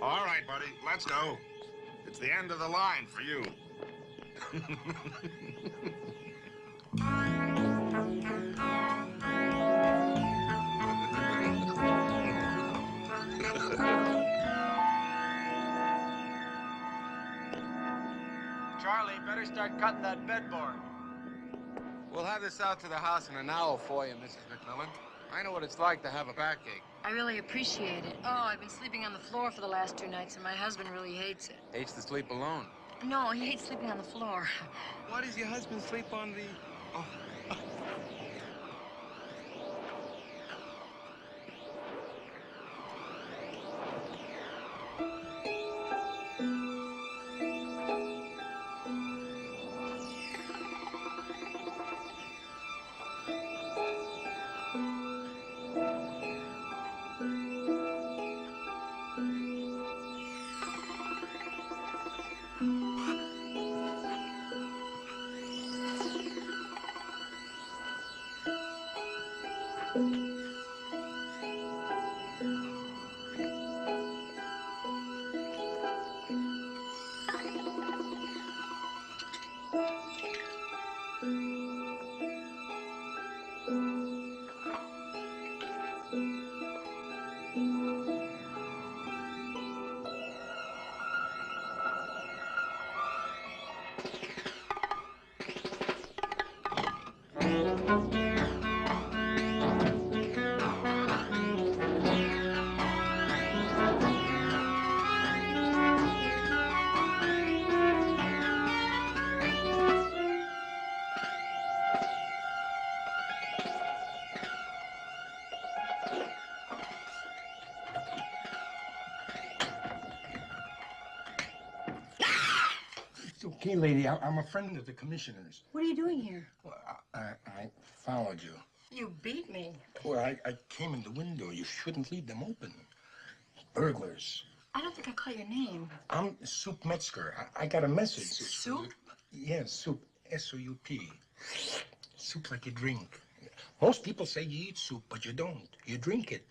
All right, buddy, let's go. It's the end of the line for you. Charlie, better start cutting that bedboard. We'll have this out to the house in an hour for you, Mrs. McMillan. I know what it's like to have a backache. I really appreciate it. Oh, I've been sleeping on the floor for the last 2 nights, and my husband really hates it. Hates to sleep alone. No, he hates sleeping on the floor. Why does your husband sleep on the... Oh. Okay, lady, I'm a friend of the commissioner's. What are you doing here? Well, I followed you. You beat me. Well, I came in the window. You shouldn't leave them open. Burglars. I don't think I caught your name. I'm Soup Metzger. I got a message. Soup? Yes, soup. S-O-U-P. Soup like you drink. Most people say you eat soup, but you don't. You drink it.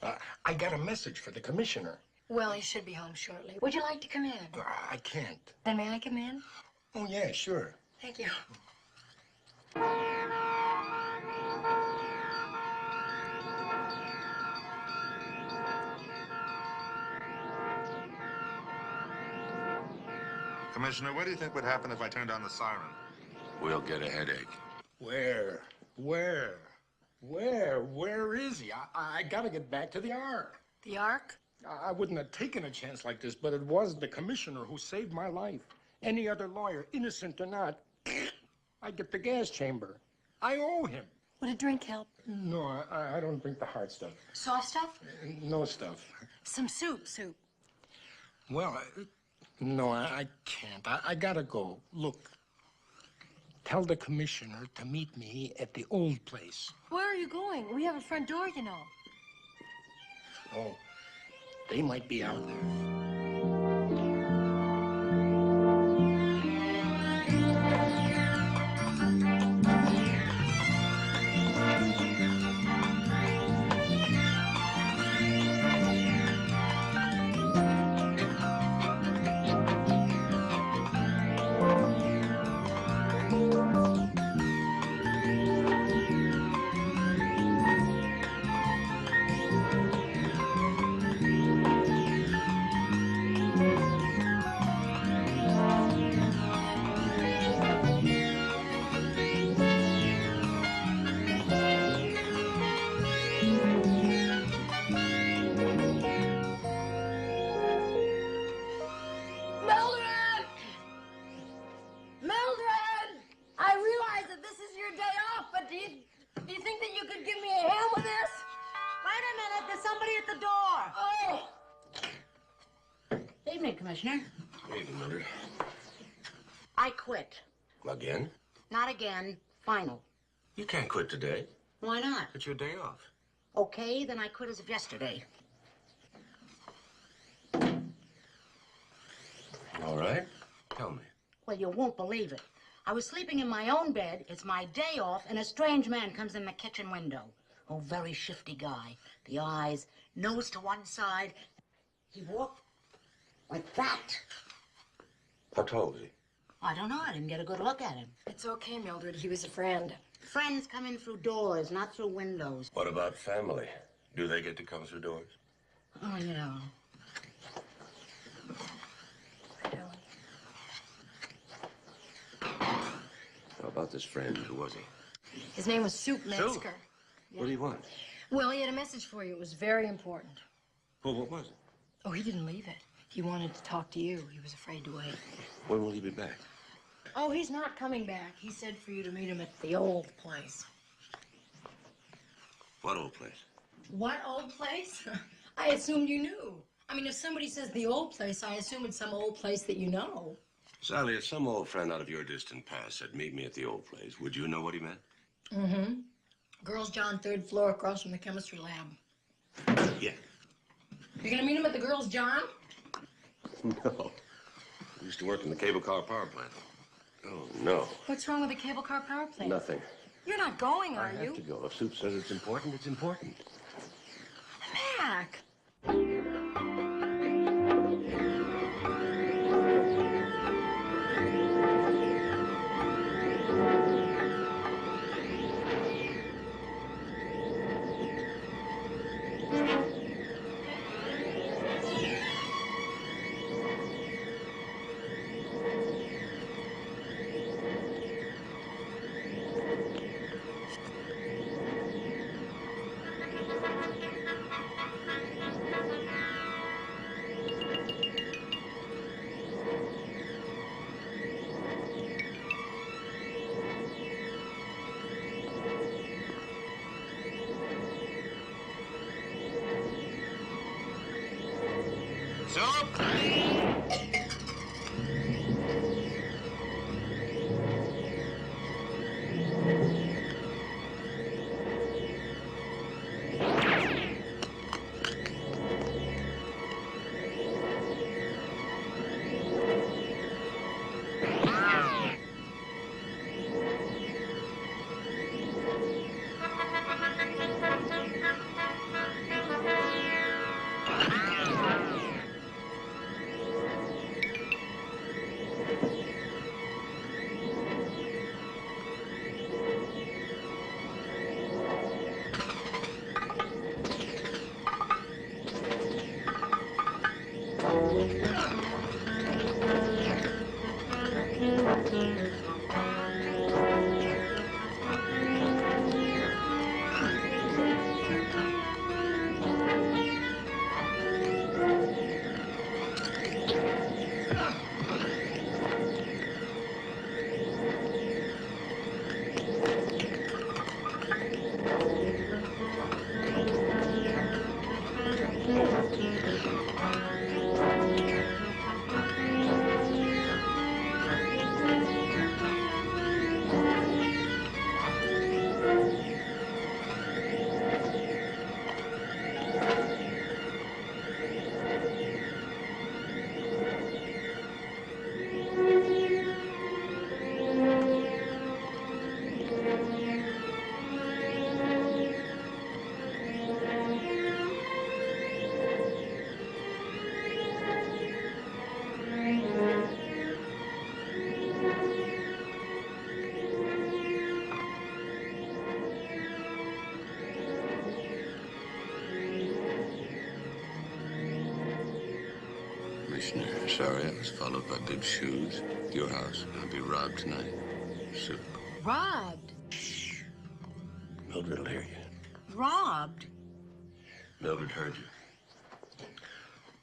I got a message for the commissioner. Well, he should be home shortly. Would you like to come in? I can't. Then may I come in? Oh, yeah, sure. Thank you. Commissioner, what do you think would happen if I turned on the siren? We'll get a headache. Where is he? I gotta get back to the Ark. The Ark? I wouldn't have taken a chance like this, but it was the commissioner who saved my life. Any other lawyer, innocent or not, I get the gas chamber. I owe him. Would a drink help? No, I don't drink the hard stuff. Soft stuff? No stuff. Some soup. Well, no, I can't. I gotta go. Look, tell the commissioner to meet me at the old place. Where are you going? We have a front door, you know. Oh, they might be out there. Commissioner. Wait a minute. I quit. Again? Not again. Final. You can't quit today. Why not? It's your day off. Okay, then I quit as of yesterday. All right. Tell me. Well, you won't believe it. I was sleeping in my own bed. It's my day off, and a strange man comes in the kitchen window. Oh, very shifty guy. The eyes, nose to one side, He walked like that. How tall was he? I don't know. I didn't get a good look at him. It's okay, Mildred. He was a friend. Friends come in through doors, not through windows. What about family? Do they get to come through doors? Oh, yeah. How about this friend? Who was he? His name was Soup Metzger. What do you want? Well, he had a message for you. It was very important. Well, what was it? Oh, he didn't leave it. He wanted to talk to you. He was afraid to wait. When will he be back? Oh, he's not coming back. He said for you to meet him at the old place. What old place? What old place? I assumed you knew. I mean, if somebody says the old place, I assume it's some old place that you know. Sally, if some old friend out of your distant past said, meet me at the old place, would you know what he meant? Mm-hmm. Girls' John, 3rd floor, across from the chemistry lab. Yeah. You're gonna meet him at the Girls' John? No. I used to work in the cable car power plant. Oh, no. What's wrong with the cable car power plant? Nothing. You're not going, are I you? have to go. If Soup says it's important, it's important. Mac! Commissioner, sorry I was followed by big shoes. Your house, I'll be robbed tonight. Soup. Robbed? Mildred will hear you. Robbed? Mildred heard you.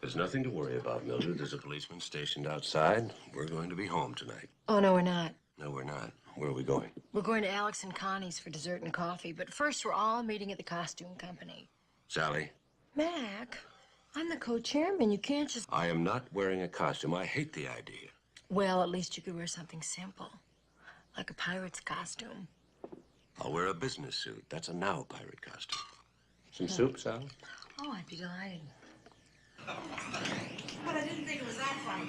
There's nothing to worry about, Mildred. There's a policeman stationed outside. We're going to be home tonight. Oh, no, we're not. No, we're not. Where are we going? We're going to Alex and Connie's for dessert and coffee, but first we're all meeting at the costume company. Sally? Mac, I'm the co-chairman. You can't just... I am not wearing a costume. I hate the idea. Well, at least you could wear something simple, like a pirate's costume. I'll wear a business suit. That's a now pirate costume. Some soup, Sally? Oh, I'd be delighted. But I didn't think it was that funny.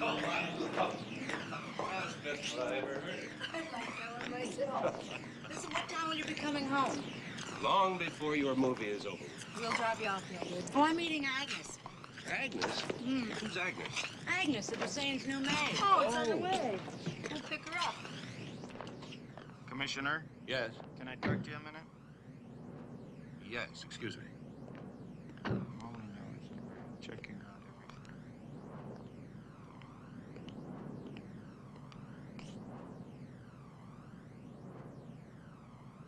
That's the best I ever heard. I'd like that one myself. Listen, what time will you be coming home? Long before your movie is over. We'll drop you off, Mildred. Oh, I'm meeting Agnes. Agnes? Who's Agnes? Agnes, the Hussein's new maid. Oh, it's on the way. We'll pick her up. Commissioner, Yes. can I talk to you a minute? Yes, excuse me. All I know is checking out everything.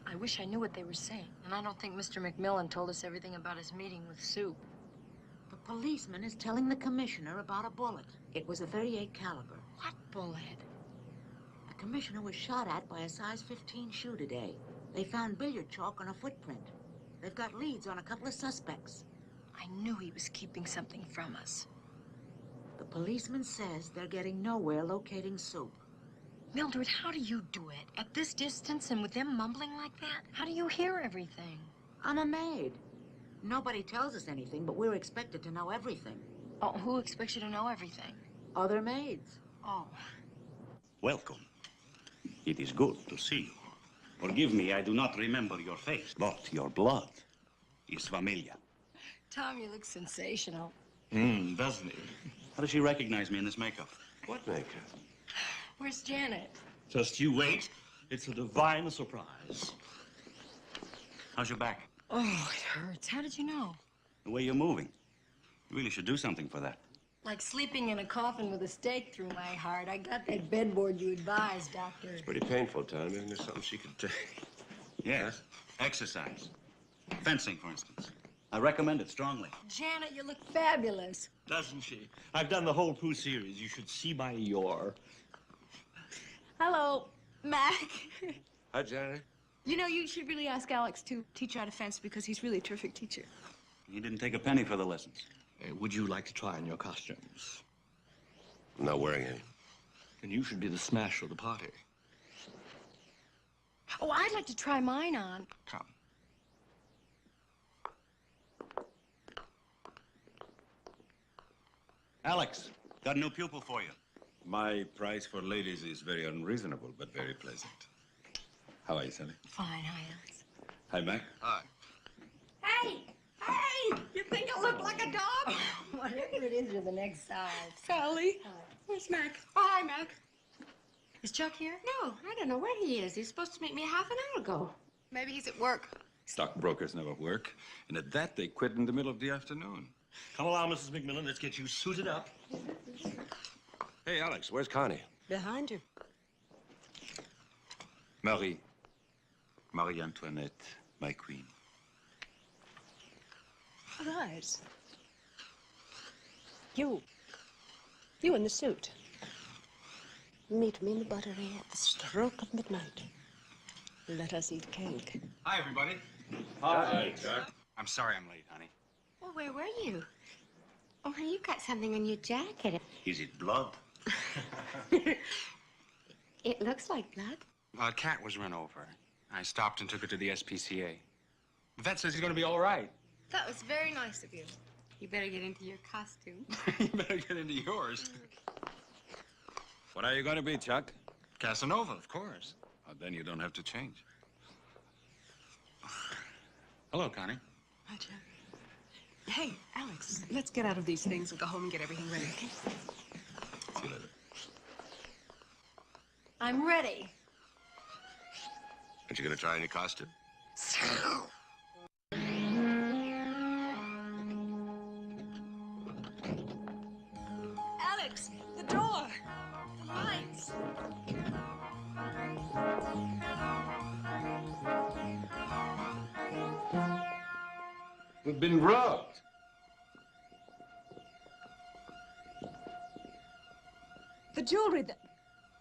I wish I knew what they were saying. And I don't think Mr. McMILLAN told us everything about his meeting with Soup. The policeman is telling the commissioner about a bullet. It was a .38 caliber. What bullet? The commissioner was shot at by a size 15 shoe today. They found billiard chalk on a footprint. They've got leads on a couple of suspects. I knew he was keeping something from us. The policeman says they're getting nowhere locating Soup. Mildred, how do you do it? At this distance and with them mumbling like that? How do you hear everything? I'm a maid. Nobody tells us anything, but we're expected to know everything. Oh, who expects you to know everything? Other maids. Oh. Welcome. It is good to see you. Forgive me, I do not remember your face, but your blood is familiar. Tom, you look sensational. Doesn't he? How does she recognize me in this makeup? What makeup? Where's Janet? Just you wait. It's a divine surprise. How's your back? Oh, it hurts. How did you know? The way you're moving. You really should do something for that. Like sleeping in a coffin with a stake through my heart. I got that bedboard you advised, Doctor. It's pretty painful, Tyne. Isn't there something she could take? Yes. Exercise. Fencing, for instance. I recommend it strongly. Janet, you look fabulous. Doesn't she? I've done the whole Pooh series. You should see my Eeyore. Hello, Mac. Hi, Janet. You know, you should really ask Alex to teach you how to fence because he's really a terrific teacher. He didn't take a penny for the lessons. Would you like to try on your costumes? I'm not wearing any. Then you should be the smash of the party. Oh, I'd like to try mine on. Come. Alex, got a new pupil for you. My price for ladies is very unreasonable, but very pleasant. How are you, Sally? Fine, hi, Alex. Hi, Mac. Hi. Hey! Hey! You think I look like a dog? Whatever it is, you're the next size. Sally, where's Mac? Oh, hi, Mac. Is Chuck here? No, I don't know where he is. He was supposed to meet me a half an hour ago. Maybe he's at work. Stockbrokers never work, and at that, they quit in the middle of the afternoon. Come along, Mrs. McMillan. Let's get you suited up. Hey, Alex, where's Connie? Behind you. Marie Antoinette, my queen. Arise. You in the suit. Meet me in the buttery at the stroke of midnight. Let us eat cake. Hi, everybody. Hi, Jack. I'm sorry I'm late, honey. Well, where were you? Oh, honey, you got something on your jacket. Is it blood? It looks like blood. A cat was run over. I stopped and took it to the SPCA. The vet says he's going to be all right. That was very nice of you. You better get into your costume. You better get into yours. What are you going to be, Chuck? Casanova, of course. Oh, then you don't have to change. Hello, Connie. Hi, Jack. Hey, Alex, let's get out of these things and go home and get everything ready. See you later. I'm ready. Aren't you going to try any costume? Alex, the door. The lights. We've been robbed. The jewelry,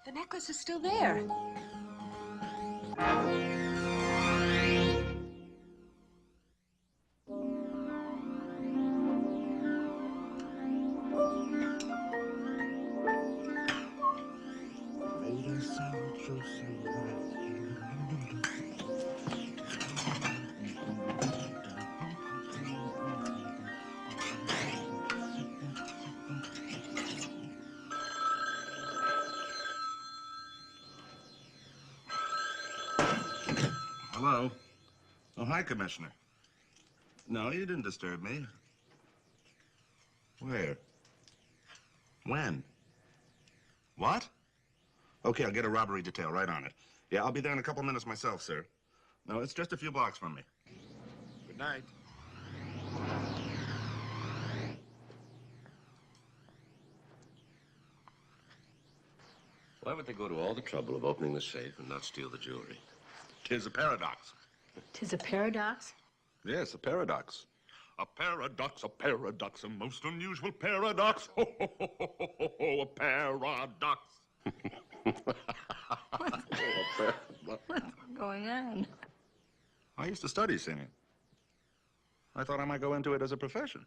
the necklace is still there. Hello? Oh, hi, Commissioner. No, you didn't disturb me. Where? When? What? Okay, I'll get a robbery detail right on it. Yeah, I'll be there in a couple minutes myself, sir. No, it's just a few blocks from me. Good night. Why would they go to all the trouble of opening the safe and not steal the jewelry? 'Tis a paradox. 'Tis a paradox? Yes, a paradox. A paradox, a most unusual paradox. Ho, ho, ho, ho, ho, ho, ho, a paradox. What's going on? I used to study singing. I thought I might go into it as a profession.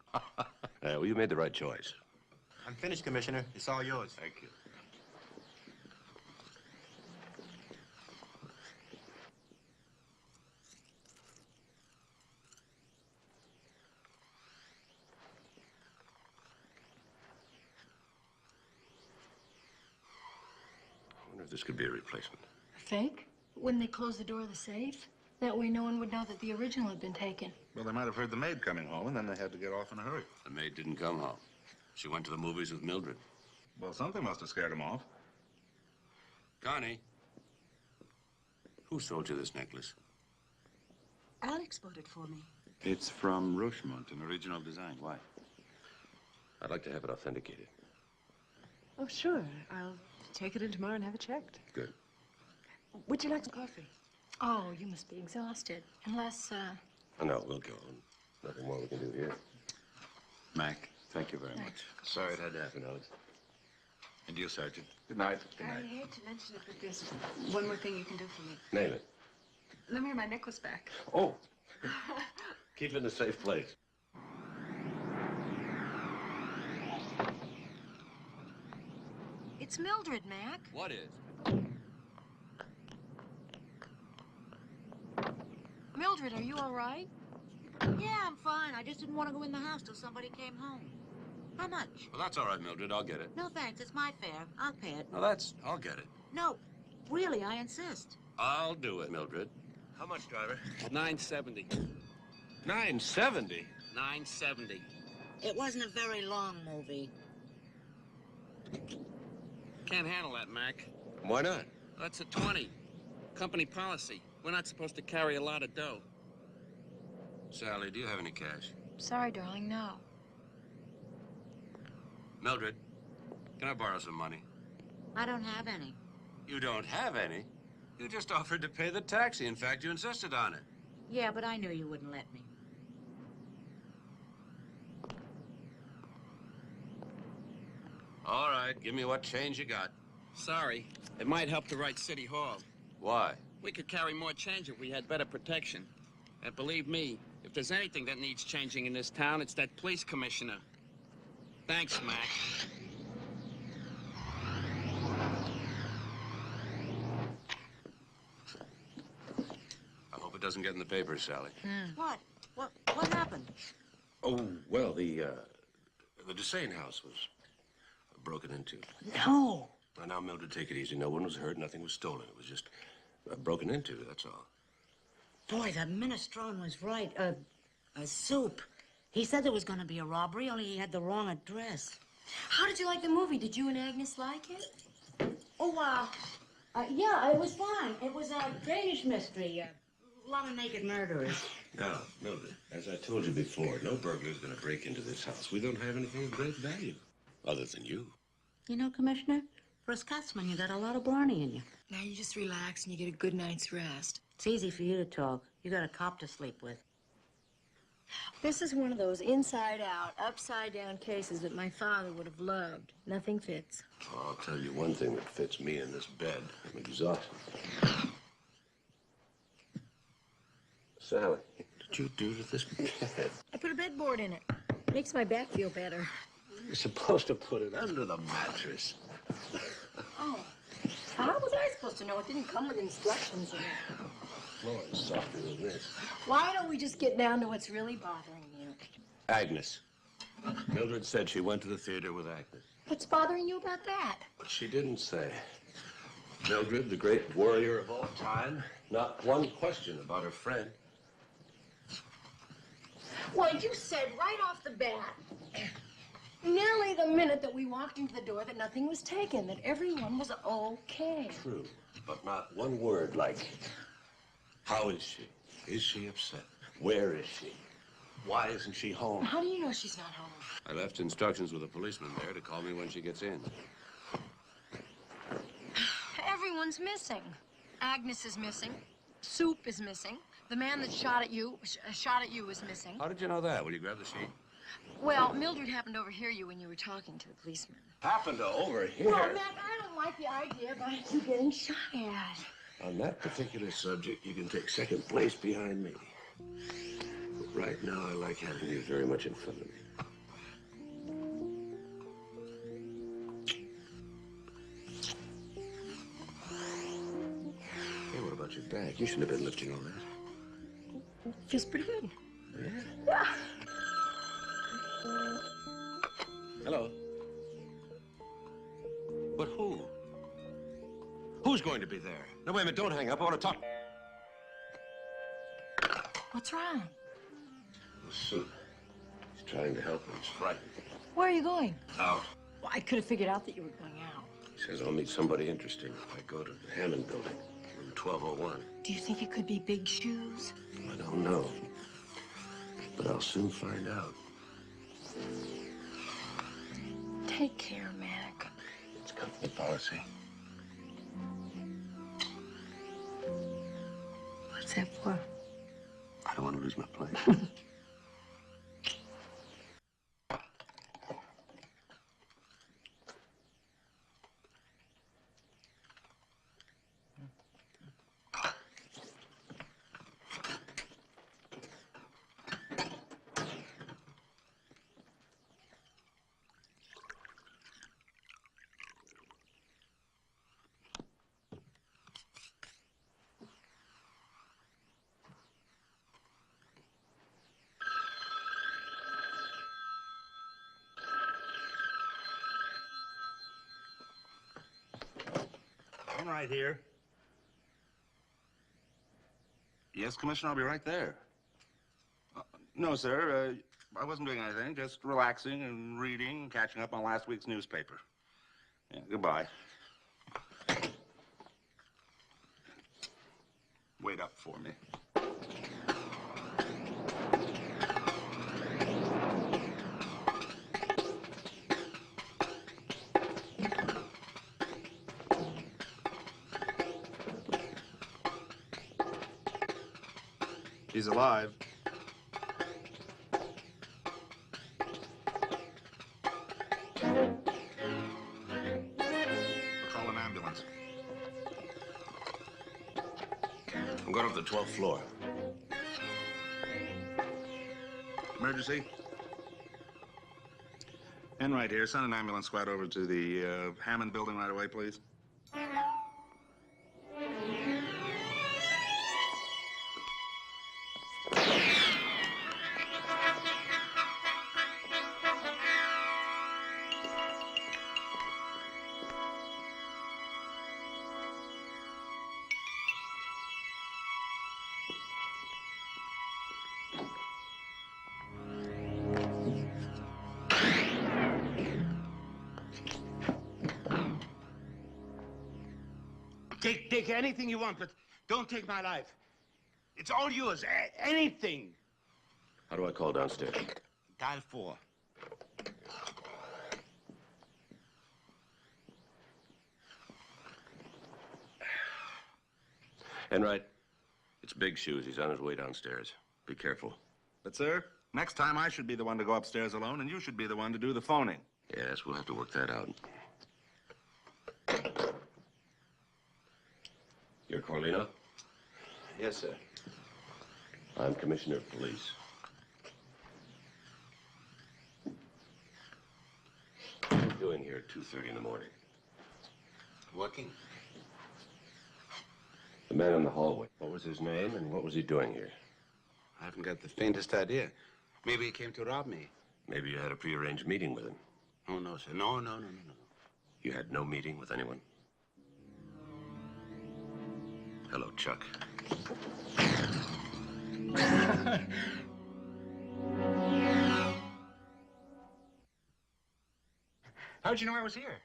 Well, you made the right choice. I'm finished, Commissioner. It's all yours. Thank you. I wonder if this could be a replacement. Fake? Wouldn't they close the door of the safe? That way no one would know that the original had been taken. Well, they might have heard the maid coming home, and then they had to get off in a hurry. The maid didn't come home. She went to the movies with Mildred. Well, something must have scared them off. Connie, who sold you this necklace? Alex bought it for me. It's from Rochemont, an original design. Why? I'd like to have it authenticated. Oh, sure. I'll take it in tomorrow and have it checked. Good. Would you like some coffee? Oh, you must be exhausted. Unless, Oh, no, we'll go. Nothing more we can do here. Mac, thank you very much. Sorry it had to happen, Alex. And you, Sergeant. Good night. I hate to mention it, but there's one more thing you can do for me. Name it. Let me have my necklace back. Oh. Keep it in a safe place. it's Mildred, Mac. What is? Mildred, are you all right? Yeah, I'm fine. I just didn't want to go in the house till somebody came home. How much? Well, that's all right, Mildred. I'll get it. No, thanks. It's my fare. I'll pay it. No, I'll get it. No, really, I insist. I'll do it, Mildred. How much, driver? $9.70. $9.70? $9.70. It wasn't a very long movie. Can't handle that, Mac. Why not? That's a 20. Company policy. We're not supposed to carry a lot of dough. Sally, do you have any cash? Sorry, darling, no. Mildred, can I borrow some money? I don't have any. You don't have any? You just offered to pay the taxi. In fact, you insisted on it. Yeah, but I knew you wouldn't let me. All right, give me what change you got. Sorry. It might help to write City Hall. Why? We could carry more change if we had better protection. And believe me, if there's anything that needs changing in this town, it's that police commissioner. Thanks, Mac. I hope it doesn't get in the papers, Sally. What? What happened? Oh, well, the Desane house was broken into. No. Well, now, Mildred, take it easy. No one was hurt. Nothing was stolen. It was just broken into, that's all. Boy, that minestrone was right. A soup. He said there was going to be a robbery, only he had the wrong address. How did you like the movie? Did you and Agnes like it? Oh, yeah, it was fine. It was a Danish mystery. A lot of naked murderers. Now, Mildred, as I told you before, no burglar's going to break into this house. We don't have anything of great value, other than you. You know, Commissioner, for a Scotsman, you got a lot of blarney in you. Now you just relax and you get a good night's rest. It's easy for you to talk. You got a cop to sleep with. This is one of those inside-out, upside-down cases that my father would have loved. Nothing fits. Oh, I'll tell you one thing that fits me in this bed. I'm exhausted. Sally, what did you do to this bed? I put a bedboard in it. Makes my back feel better. You're supposed to put it under the mattress. Oh. How was I supposed to know? It didn't come with instructions in it. The floor is softer than this. Why don't we just get down to what's really bothering you? Agnes. Mildred said she went to the theater with Agnes. What's bothering you about that? But she didn't say. Mildred, the great warrior of all time, not one question about her friend. Well, you said right off the bat, nearly the minute that we walked into the door that nothing was taken, that everyone was okay. True, but not one word like, how is she? Is she upset? Where is she? Why isn't she home? How do you know she's not home? I left instructions with a policeman there to call me when she gets in. Everyone's missing. Agnes is missing. Soup is missing. The man that shot at you is missing. How did you know that? Will you grab the sheet? Well, Mildred happened to overhear you when you were talking to the policeman. Happened to overhear? Well, Mac, I don't like the idea about you getting shot at. On that particular subject, you can take second place behind me. But right now, I like having you very much in front of me. Hey, what about your back? You shouldn't have been lifting all that. Feels pretty good. Yeah? Yeah. Hello. But who? Who's going to be there? No, wait a minute, don't hang up. I want to talk. What's wrong? The suit. He's trying to help him. He's frightened. Where are you going? Out. Well, I could have figured out that you were going out. He says I'll meet somebody interesting if I go to the Hammond building, room 1201. Do you think it could be Big Shoes? I don't know. But I'll soon find out. Take care, Mac. It's company policy. What's that for? I don't want to lose my place. I'm right here. Yes, Commissioner, I'll be right there. No, sir, I wasn't doing anything, just relaxing and reading and catching up on last week's newspaper. Yeah, goodbye. Wait up for me. He's alive. Call an ambulance. I'm going up to the 12th floor. Emergency? And right here. Send an ambulance squad over to the Hammond building right away, please. Take anything you want, but don't take my life. It's all yours. Anything. How do I call downstairs? Dial 4. Enright, it's Big Shoes. He's on his way downstairs. Be careful. But, sir, next time I should be the one to go upstairs alone, and you should be the one to do the phoning. Yes, we'll have to work that out. You're Corlino? Yes, sir. I'm Commissioner of Police. What are you doing here at 2:30 in the morning? Working. The man in the hallway. What was his name and what was he doing here? I haven't got the faintest idea. Maybe he came to rob me. Maybe you had a prearranged meeting with him. Oh, no, sir. No. You had no meeting with anyone? Hello, Chuck. How'd you know I was here?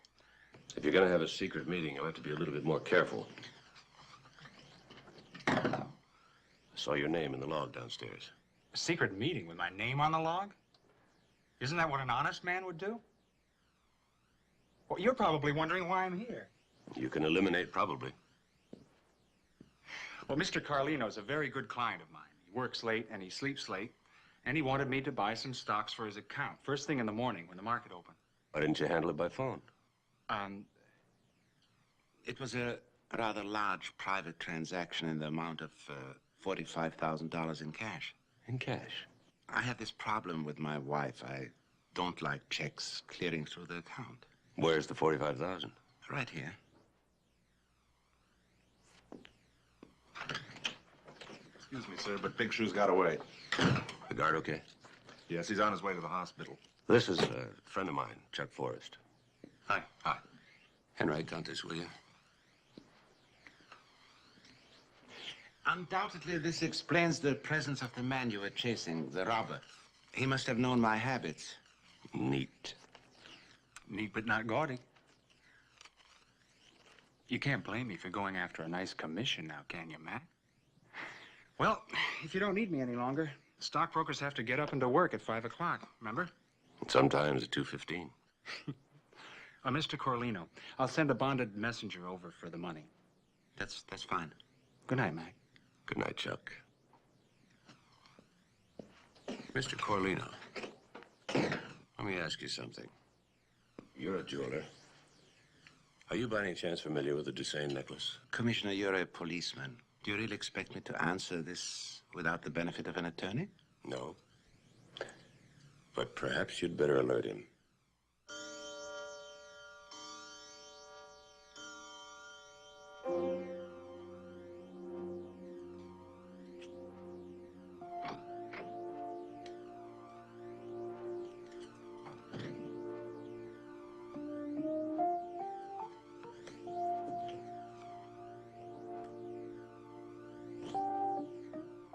If you're going to have a secret meeting, you'll have to be a little bit more careful. I saw your name in the log downstairs. A secret meeting with my name on the log? Isn't that what an honest man would do? Well, you're probably wondering why I'm here. You can eliminate probably. Well, Mr. Carlino's a very good client of mine. He works late and he sleeps late, and he wanted me to buy some stocks for his account, first thing in the morning when the market opened. Why didn't you handle it by phone? It was a rather large private transaction in the amount of $45,000 in cash. In cash? I have this problem with my wife. I don't like checks clearing through the account. Where's the 45,000? Right here. Excuse me, sir, but Big Shoe's got away. The guard okay? Yes, he's on his way to the hospital. This is a friend of mine, Chuck Forrest. Hi. Hi. Henry, count this, will you? Undoubtedly, this explains the presence of the man you were chasing, the robber. He must have known my habits. Neat. Neat but not gaudy. You can't blame me for going after a nice commission now, can you, Matt? Well, if you don't need me any longer, stockbrokers have to get up and to work at 5 o'clock, remember? Sometimes at 2:15. Mr. Corlino, I'll send a bonded messenger over for the money. That's fine. Good night, Mac. Good night, Chuck. Mr. Corlino, let me ask you something. You're a jeweler. Are you by any chance familiar with the Dusain necklace? Commissioner, you're a policeman. Do you really expect me to answer this without the benefit of an attorney? No. But perhaps you'd better alert him.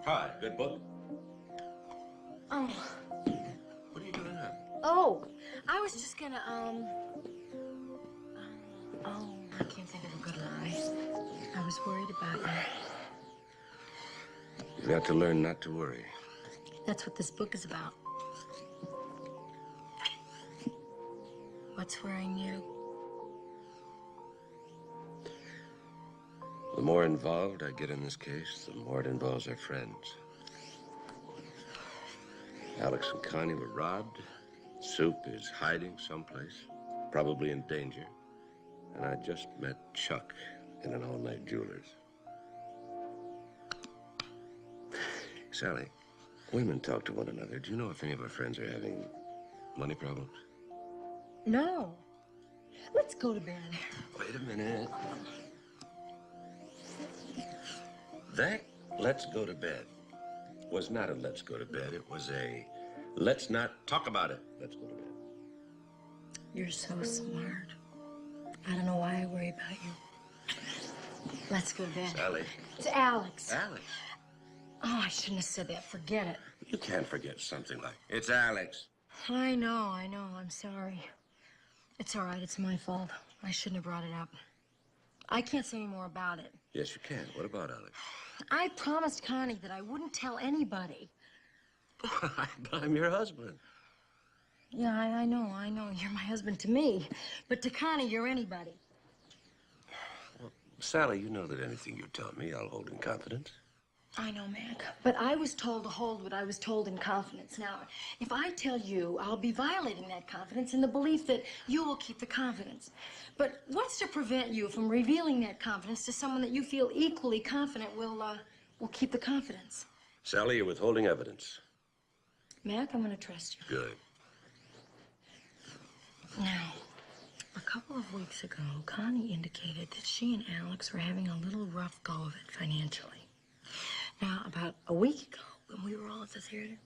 Hi, good book? Oh. What are you doing now? Oh, I was just gonna, I can't think of a good lie. I was worried about you. You've got to learn not to worry. That's what this book is about. What's worrying you? The more involved I get in this case, the more it involves our friends. Alex and Connie were robbed. Soup is hiding someplace, probably in danger. And I just met Chuck in an all-night jeweler's. Sally, women talk to one another. Do you know if any of our friends are having money problems? No. Let's go to bed. Wait a minute. That let's go to bed was not a let's go to bed. It was a let's not talk about it. Let's go to bed. You're so smart. I don't know why I worry about you. Let's go to bed. Sally. It's Alex. Alex. Oh, I shouldn't have said that. Forget it. You can't forget something like, it's Alex. I know. I'm sorry. It's all right. It's my fault. I shouldn't have brought it up. I can't say any more about it. Yes, you can. What about Alex? I promised Connie that I wouldn't tell anybody. But I'm your husband. Yeah, I know. You're my husband to me. But to Connie, you're anybody. Well, Sally, you know that anything you tell me, I'll hold in confidence. I know, Mac. But I was told to hold what I was told in confidence. Now, if I tell you, I'll be violating that confidence in the belief that you will keep the confidence. But what's to prevent you from revealing that confidence to someone that you feel equally confident will keep the confidence? Sally, you're withholding evidence. Mac, I'm going to trust you. Good. Now, a couple of weeks ago, Connie indicated that she and Alex were having a little rough go of it financially. Now, about a week ago, when we were all at the theater,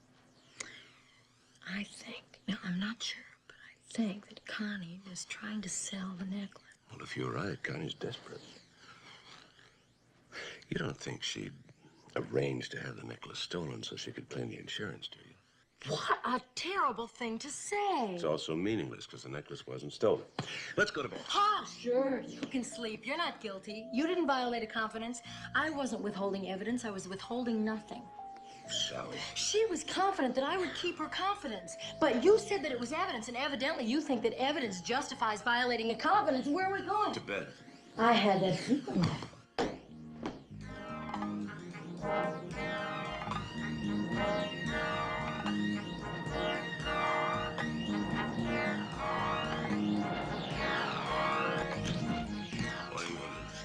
I think, now I'm not sure, but I think that Connie was trying to sell the necklace. Well, if you're right, Connie's desperate. You don't think she'd arranged to have the necklace stolen so she could claim the insurance, do you? What a terrible thing to say. It's also meaningless because the necklace wasn't stolen. Let's go to bed. Ah, sure, you can sleep. You're not guilty. You didn't violate a confidence. I wasn't withholding evidence. I was withholding nothing. Sally. She was confident that I would keep her confidence. But you said that it was evidence, and evidently you think that evidence justifies violating a confidence. Where are we going? To bed. I had that feeling.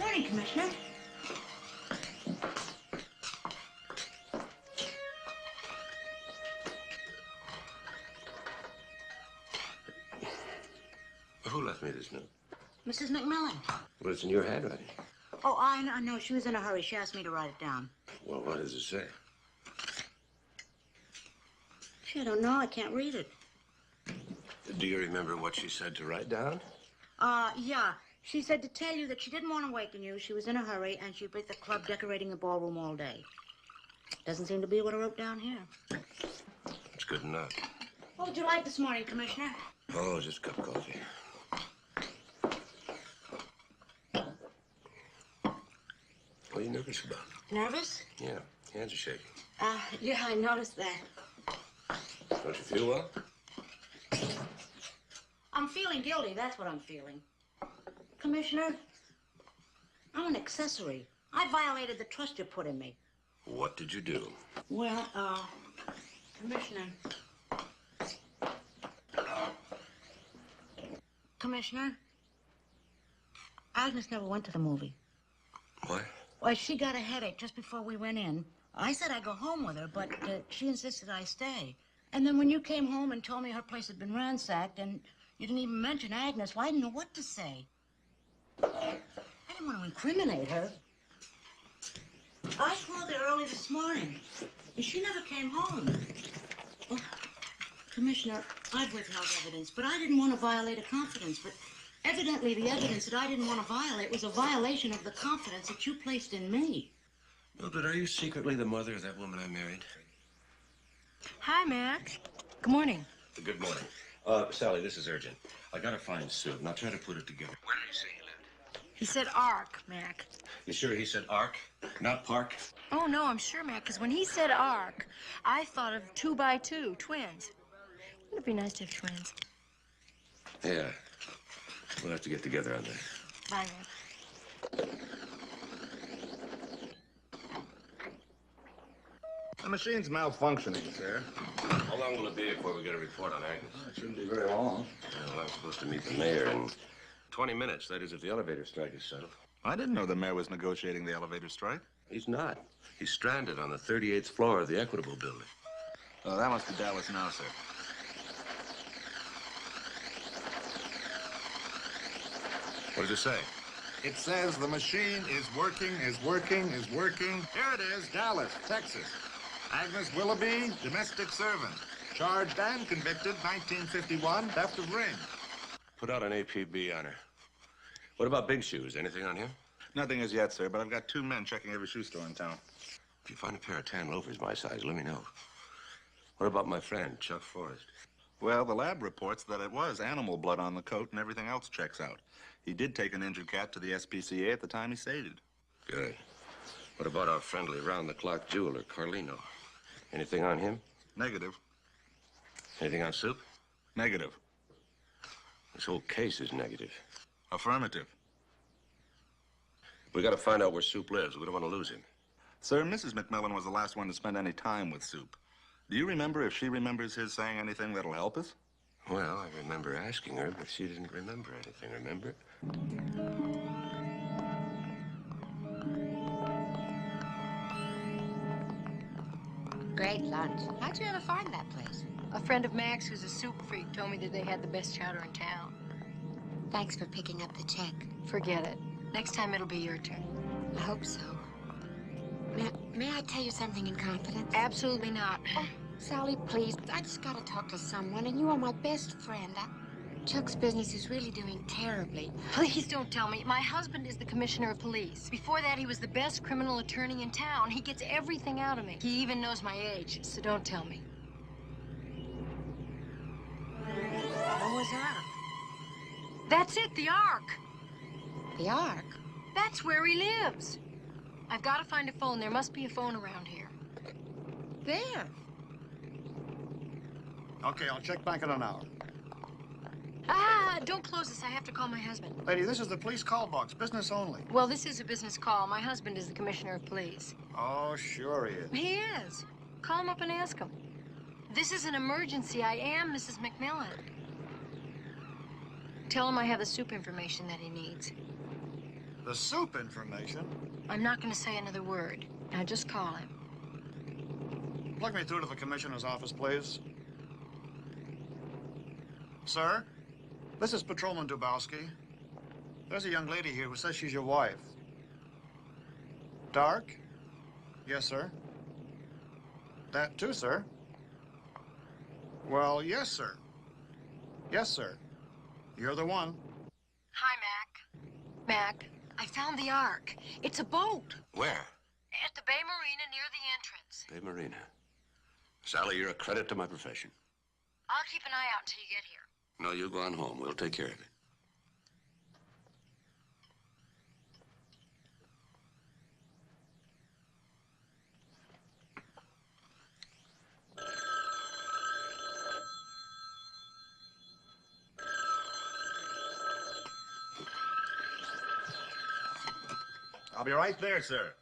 Morning, Commissioner. Who left me this note? Mrs. McMILLAN. Well, it's in your handwriting. Oh, I know. She was in a hurry. She asked me to write it down. Well, what does it say? Gee, I don't know. I can't read it. Do you remember what she said to write down? Yeah. She said to tell you that she didn't want to waken you. She was in a hurry, and she'd be at the club decorating the ballroom all day. Doesn't seem to be what I wrote down here. It's good enough. What would you like this morning, Commissioner? Oh, just a cup of coffee. What are you nervous about? Nervous? Yeah, hands are shaking. Yeah, I noticed that. Don't you feel well? I'm feeling guilty. That's what I'm feeling. Commissioner, I'm an accessory. I violated the trust you put in me. What did you do? Well, Commissioner. Commissioner, Agnes never went to the movie. What? Well, she got a headache just before we went in. I said I'd go home with her, but she insisted I stay. And then when you came home and told me her place had been ransacked and you didn't even mention Agnes, well, I didn't know what to say. I didn't want to incriminate her. I called her early this morning, and she never came home. Well, Commissioner, I've withheld evidence, but I didn't want to violate a confidence. But evidently the evidence that I didn't want to violate was a violation of the confidence that you placed in me. Mildred, are you secretly the mother of that woman I married? Hi, Max. Good morning. Good morning. Sally, this is urgent. I gotta find Sue, and I'll try to put it together. Where did he say he lived? He said Ark, Mac. You sure he said Ark, not Park? Oh, no, I'm sure, Mac, because when he said Ark, I thought of 2x2, twins. Wouldn't it be nice to have twins? Yeah. We'll have to get together on that. Bye, Mac. The machine's malfunctioning, sir. How long will it be before we get a report on Agnes? It shouldn't be very long. Well, I'm supposed to meet the mayor in 20 minutes. That is, if the elevator strike is settled. I didn't know the mayor was negotiating the elevator strike. He's not. He's stranded on the 38th floor of the Equitable building. Oh, that must be Dallas now, sir. What does it say? It says the machine is working. Here it is, Dallas, Texas. Agnes Willoughby, domestic servant. Charged and convicted, 1951, theft of ring. Put out an APB on her. What about Big Shoes? Anything on him? Nothing as yet, sir, but I've got 2 men checking every shoe store in town. If you find a pair of tan loafers my size, let me know. What about my friend, Chuck Forrest? Well, the lab reports that it was animal blood on the coat and everything else checks out. He did take an injured cat to the SPCA at the time he stated. Good. What about our friendly round-the-clock jeweler, Carlino? Anything on him? Negative. Anything on Soup? Negative. This whole case is negative. Affirmative. We gotta find out where Soup lives. We don't want to lose him. Sir, Mrs. McMILLAN was the last one to spend any time with Soup. Do you remember if she remembers his saying anything that'll help us? Well, I remember asking her, but she didn't remember anything, remember? Great lunch. How'd you ever find that place? A friend of Max, who's a soup freak, told me that they had the best chowder in town. Thanks for picking up the check. Forget it. Next time it'll be your turn. I hope so. May I tell you something in confidence? Absolutely not. Oh, Sally, please. I just gotta talk to someone, and you are my best friend. Chuck's business is really doing terribly. Please don't tell me. My husband is the commissioner of police. Before that, he was the best criminal attorney in town. He gets everything out of me. He even knows my age, so don't tell me. Cesare. That's it, the Ark. The Ark? That's where he lives. I've got to find a phone. There must be a phone around here. There. Okay, I'll check back in an hour. Ah, don't close this. I have to call my husband. Lady, this is the police call box, business only. Well, this is a business call. My husband is the commissioner of police. Oh, sure he is. He is. Call him up and ask him. This is an emergency. I am Mrs. McMillan. Tell him I have the soup information that he needs. The soup information? I'm not going to say another word. Now just call him. Plug me through to the commissioner's office, please. Sir, this is Patrolman Dubowski. There's a young lady here who says she's your wife. Dark? Yes, sir. That too, sir. Well, yes, sir. Yes, sir. You're the one. Hi, Mac. Mac, I found the Ark. It's a boat. Where? At the Bay Marina near the entrance. Bay Marina. Sally, you're a credit to my profession. I'll keep an eye out until you get here. No, you go on home. We'll take care of it. I'll be right there, sir.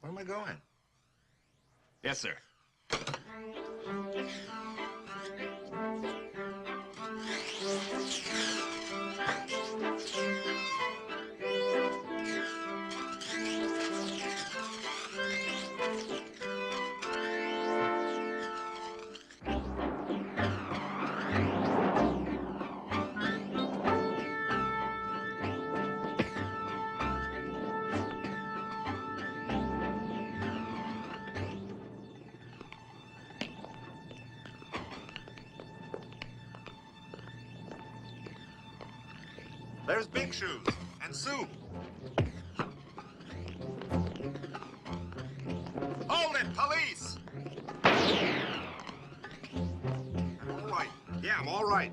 Where am I going? Yes, sir. There's Big Shoes and soup. Hold it, police! All right. Yeah, I'm all right.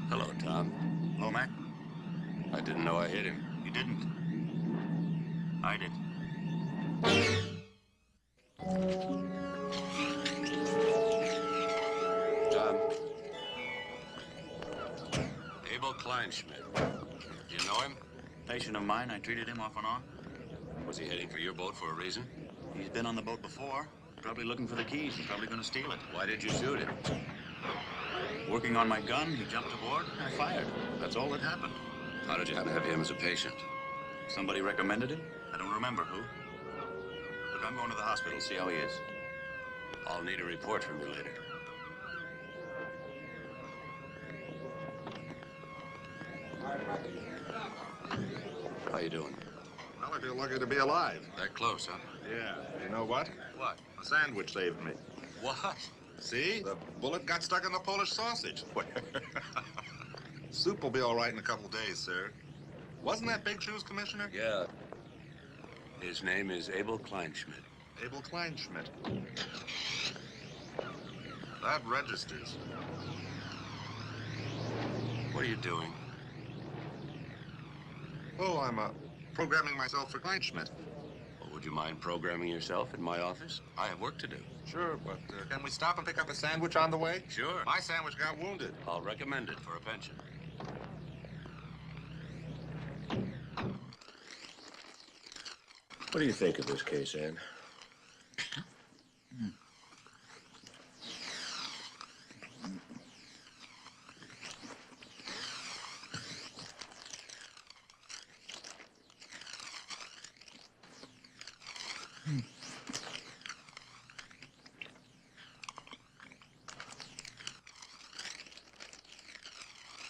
Hello, Tom. Hello, Mac. I didn't know I hit him. You didn't. I did. Tom. Abel Kleinschmidt. Do you know him? Patient of mine, I treated him off and on. Was he heading for your boat for a reason? He's been on the boat before. Probably looking for the keys. He's probably going to steal it. Why did you shoot him? Working on my gun, he jumped aboard. I fired. That's all that happened. How did you happen to have him as a patient? Somebody recommended him. I don't remember who. Look, I'm going to the hospital, see how he is. I'll need a report from you later. How you doing? Well, I feel lucky to be alive. That close, huh? Yeah. You know what? What? A sandwich saved me. What? See? The bullet got stuck in the Polish sausage. Soup will be all right in a couple days, sir. Wasn't that Big Shoes, Commissioner? Yeah. His name is Abel Kleinschmidt. Abel Kleinschmidt. That registers. What are you doing? Oh, I'm programming myself for Kleinschmidt. Well, would you mind programming yourself in my office? I have work to do. Sure, but can we stop and pick up a sandwich on the way? Sure. My sandwich got wounded. I'll recommend it for a pension. What do you think of this case, Anne?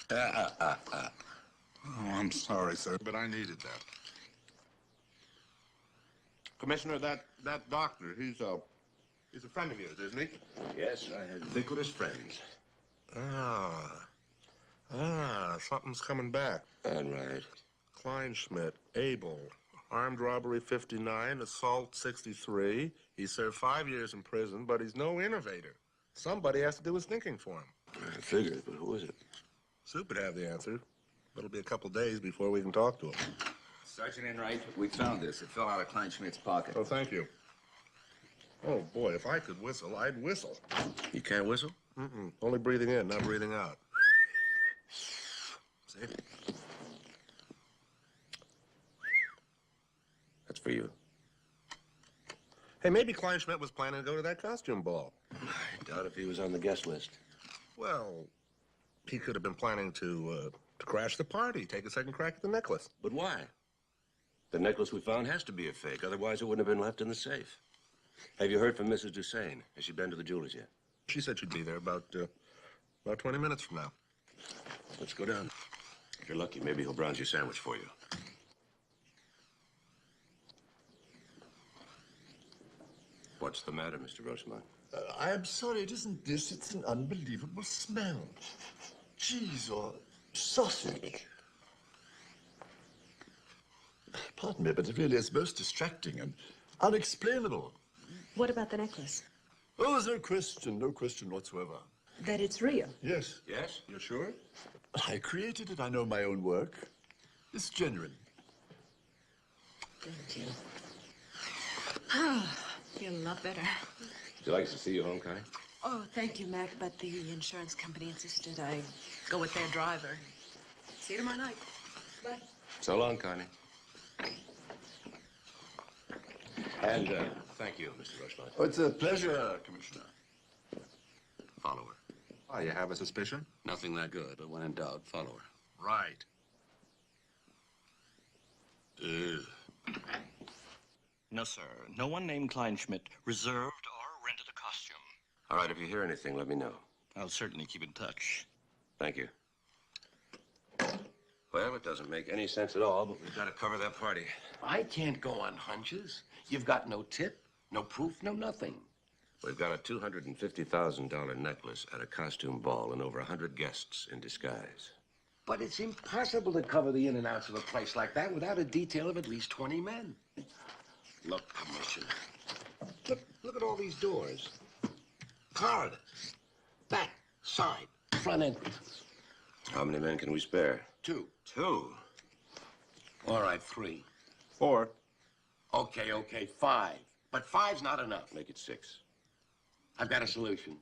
Oh, I'm sorry, sir, but I needed that. Commissioner, that doctor, he's a friend of yours, isn't he? Yes, I had ubiquitous friends. Something's coming back. All right. Kleinschmidt, Abel, armed robbery 59, assault 63. He served 5 years in prison, but he's no innovator. Somebody has to do his thinking for him. I figured, but who is it? Soup would have the answer. It'll be a couple days before we can talk to him. Sergeant Enright, we found this. It fell out of Kleinschmidt's pocket. Oh, thank you. Oh, boy, if I could whistle, I'd whistle. You can't whistle? Mm-mm. Only breathing in, not breathing out. See? That's for you. Hey, maybe Kleinschmidt was planning to go to that costume ball. I doubt if he was on the guest list. Well, he could have been planning to crash the party, take a second crack at the necklace. But why? The necklace we found has to be a fake, otherwise it wouldn't have been left in the safe. Have you heard from Mrs. Dusain? Has she been to the jeweler's yet? She said she'd be there about 20 minutes from now. Let's go down. If you're lucky, maybe he'll brown your sandwich for you. What's the matter, Mr. Rosemont? I am sorry, it isn't this. It's an unbelievable smell. Cheese or sausage. Pardon me, but it really is most distracting and unexplainable. What about the necklace? Oh, there's no question whatsoever. That it's real? Yes. Yes? You're sure? I created it. I know my own work. It's genuine. Thank you. Ah, feel a lot better. Would you like us to see you home, Connie? Oh, thank you, Mac, but the insurance company insisted I go with their driver. See you tomorrow night. Bye. So long, Connie. And thank you, Mr. Rosemont. Oh, it's a pleasure, Commissioner. Follow her. Oh, you have a suspicion? Nothing that good, but when in doubt, follow her. Right. No, sir. No one named Kleinschmidt reserved or rented a costume. All right, if you hear anything, let me know. I'll certainly keep in touch. Thank you. Well, it doesn't make any sense at all, but we've got to cover that party. I can't go on hunches. You've got no tip, no proof, no nothing. We've got a $250,000 necklace at a costume ball and over 100 guests in disguise. But it's impossible to cover the in and outs of a place like that without a detail of at least 20 men. Look, Commissioner. Look at all these doors. Corridors. Back, side, front entrance. How many men can we spare? 2. 2? All right, 3. 4. Okay, 5. But 5's not enough. Make it 6. I've got a solution.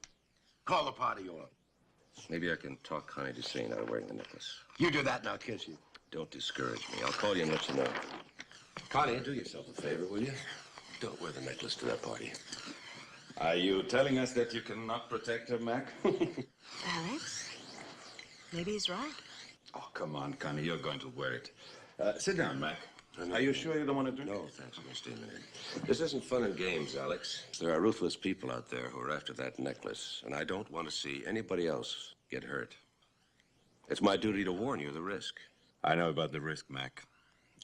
Call the party off. Maybe I can talk Connie Dusain out of wearing the necklace. You do that and I'll kiss you. Don't discourage me. I'll call you and let you know. Connie, do yourself a favor, will you? Don't wear the necklace to that party. Are you telling us that you cannot protect her, Mac? Alex? Maybe he's right. Oh, come on, Connie. You're going to wear it. Sit down, Mac. Are you sure you don't want to drink? No, thanks. I'm going to stay a minute. This isn't fun and games, Alex. There are ruthless people out there who are after that necklace, and I don't want to see anybody else get hurt. It's my duty to warn you of the risk. I know about the risk, Mac.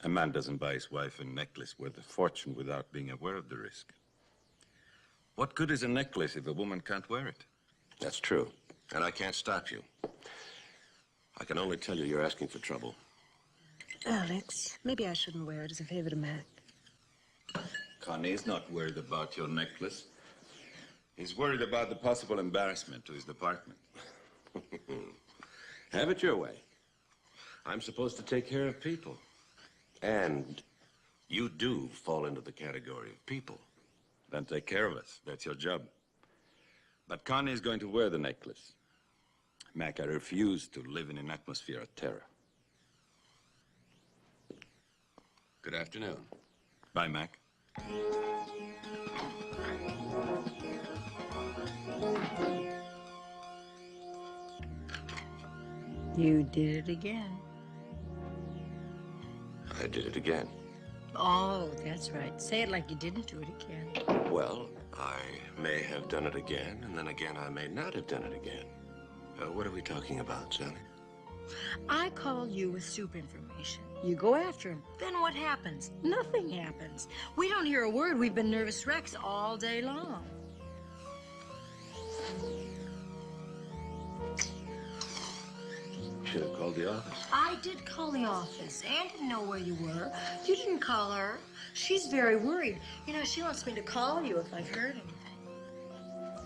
A man doesn't buy his wife a necklace worth a fortune without being aware of the risk. What good is a necklace if a woman can't wear it? That's true, and I can't stop you. I can only tell you you're asking for trouble. Alex, maybe I shouldn't wear it as a favor to Mac. Connie's not worried about your necklace. He's worried about the possible embarrassment to his department. Have it your way. I'm supposed to take care of people. And you do fall into the category of people. Then take care of us. That's your job. But Connie's going to wear the necklace. Mac, I refuse to live in an atmosphere of terror. Good afternoon. Bye, Mac. You did it again. I did it again. Oh, that's right. Say it like you didn't do it again. Well, I may have done it again, and then again I may not have done it again. What are we talking about, Sally? I call you with soup information. You go after him. Then what happens? Nothing happens. We don't hear a word. We've been nervous wrecks all day long. Should have called the office. I did call the office. Ann didn't know where you were. You didn't call her. She's very worried. You know, she wants me to call you if I've heard anything.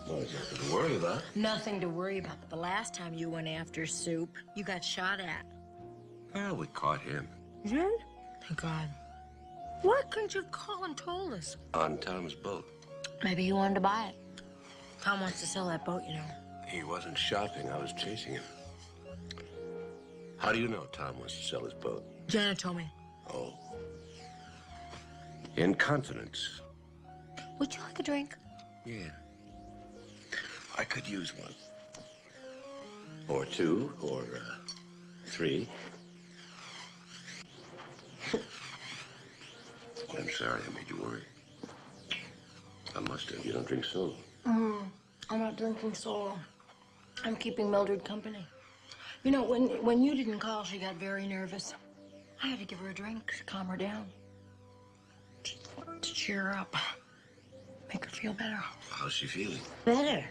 Well, there's nothing to worry about. Nothing to worry about. But the last time you went after Soup, you got shot at. Well, we caught him. You did? Thank God. Why couldn't you have called and told us? On Tom's boat. Maybe he wanted to buy it. Tom wants to sell that boat, you know. He wasn't shopping. I was chasing him. How do you know Tom wants to sell his boat? Janet told me. Oh. In confidence. Would you like a drink? Yeah. I could use one. Or two, or, 3. I'm sorry I made you worry. I must have. You don't drink soda. I'm not drinking soda. I'm keeping Mildred company. You know, when you didn't call, she got very nervous. I had to give her a drink to calm her down. To cheer her up. Make her feel better. How's she feeling? Better.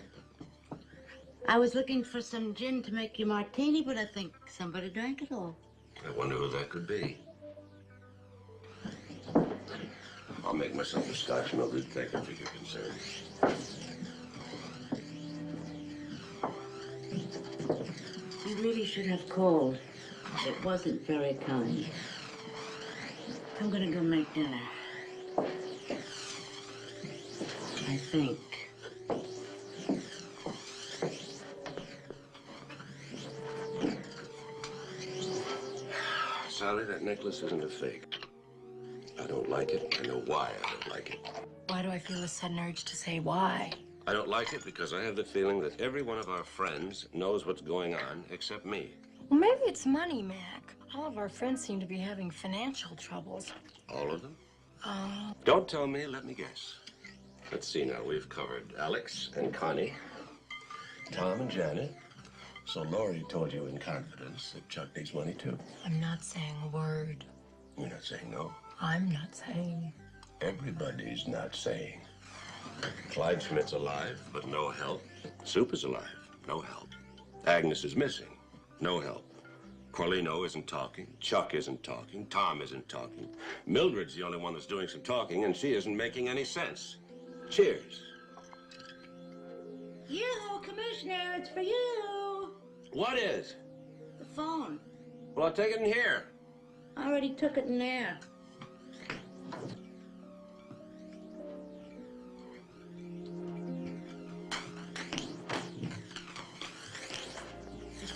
I was looking for some gin to make you martini, but I think somebody drank it all. I wonder who that could be. I'll make myself a Scotch, Mildred. Thank you for your concern. You really should have called. It wasn't very kind. I'm gonna go make dinner. I think. Sally, that necklace isn't a fake. I don't like it. I know why I don't like it. Why do I feel a sudden urge to say why? I don't like it because I have the feeling that every one of our friends knows what's going on except me. Well, maybe it's money, Mac. All of our friends seem to be having financial troubles. All of them? Don't tell me, let me guess. Let's see now. We've covered Alex and Connie, Tom and Janet. So Laurie told you in confidence that Chuck needs money too. I'm not saying a word. You're not saying no. I'm not saying. Everybody's not saying. Clyde Schmidt's alive, but no help. Soup is alive, no help. Agnes is missing, no help. Corlino isn't talking, Chuck isn't talking, Tom isn't talking. Mildred's the only one that's doing some talking, and she isn't making any sense. Cheers. Yoo-hoo, Commissioner, it's for you. What is? The phone. Well, I'll take it in here. I already took it in there.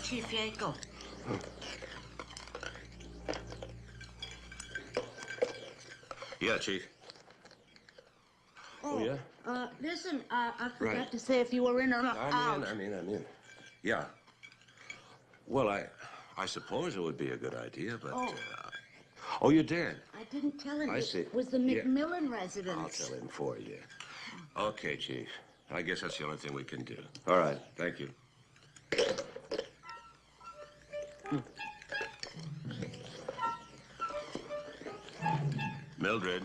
Chief Yakel. Yeah, Chief. Oh, yeah? Listen, I forgot Right. to say if you were in or out. I'm in. Yeah. Well, I suppose it would be a good idea, but... Oh, you did? I didn't tell him. I see. It was the Yeah. McMILLAN residence. I'll tell him for you. Okay, Chief. I guess that's the only thing we can do. All right. Thank you. Mildred.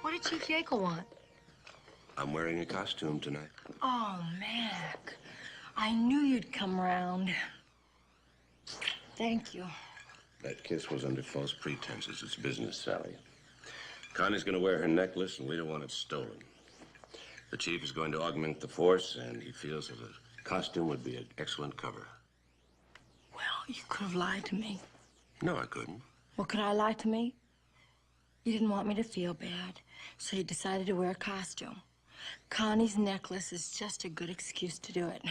What did Chief Yakel want? I'm wearing a costume tonight. Oh, Mac. I knew you'd come round. Thank you. That kiss was under false pretenses. It's business, Sally. Connie's going to wear her necklace, and we don't want it stolen. The chief is going to augment the force, and he feels that a costume would be an excellent cover. Well, you could have lied to me. No, I couldn't. Well, could I lie to me? You didn't want me to feel bad, so you decided to wear a costume. Connie's necklace is just a good excuse to do it.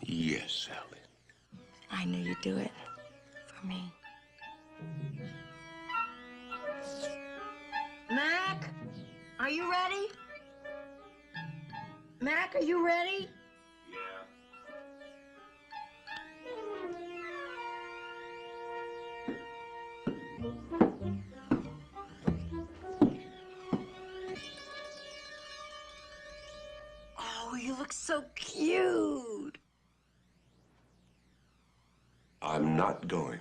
Yes, Sally. I knew you'd do it for me. Mac, are you ready? Mac, are you ready? Oh, you look so cute. I'm not going.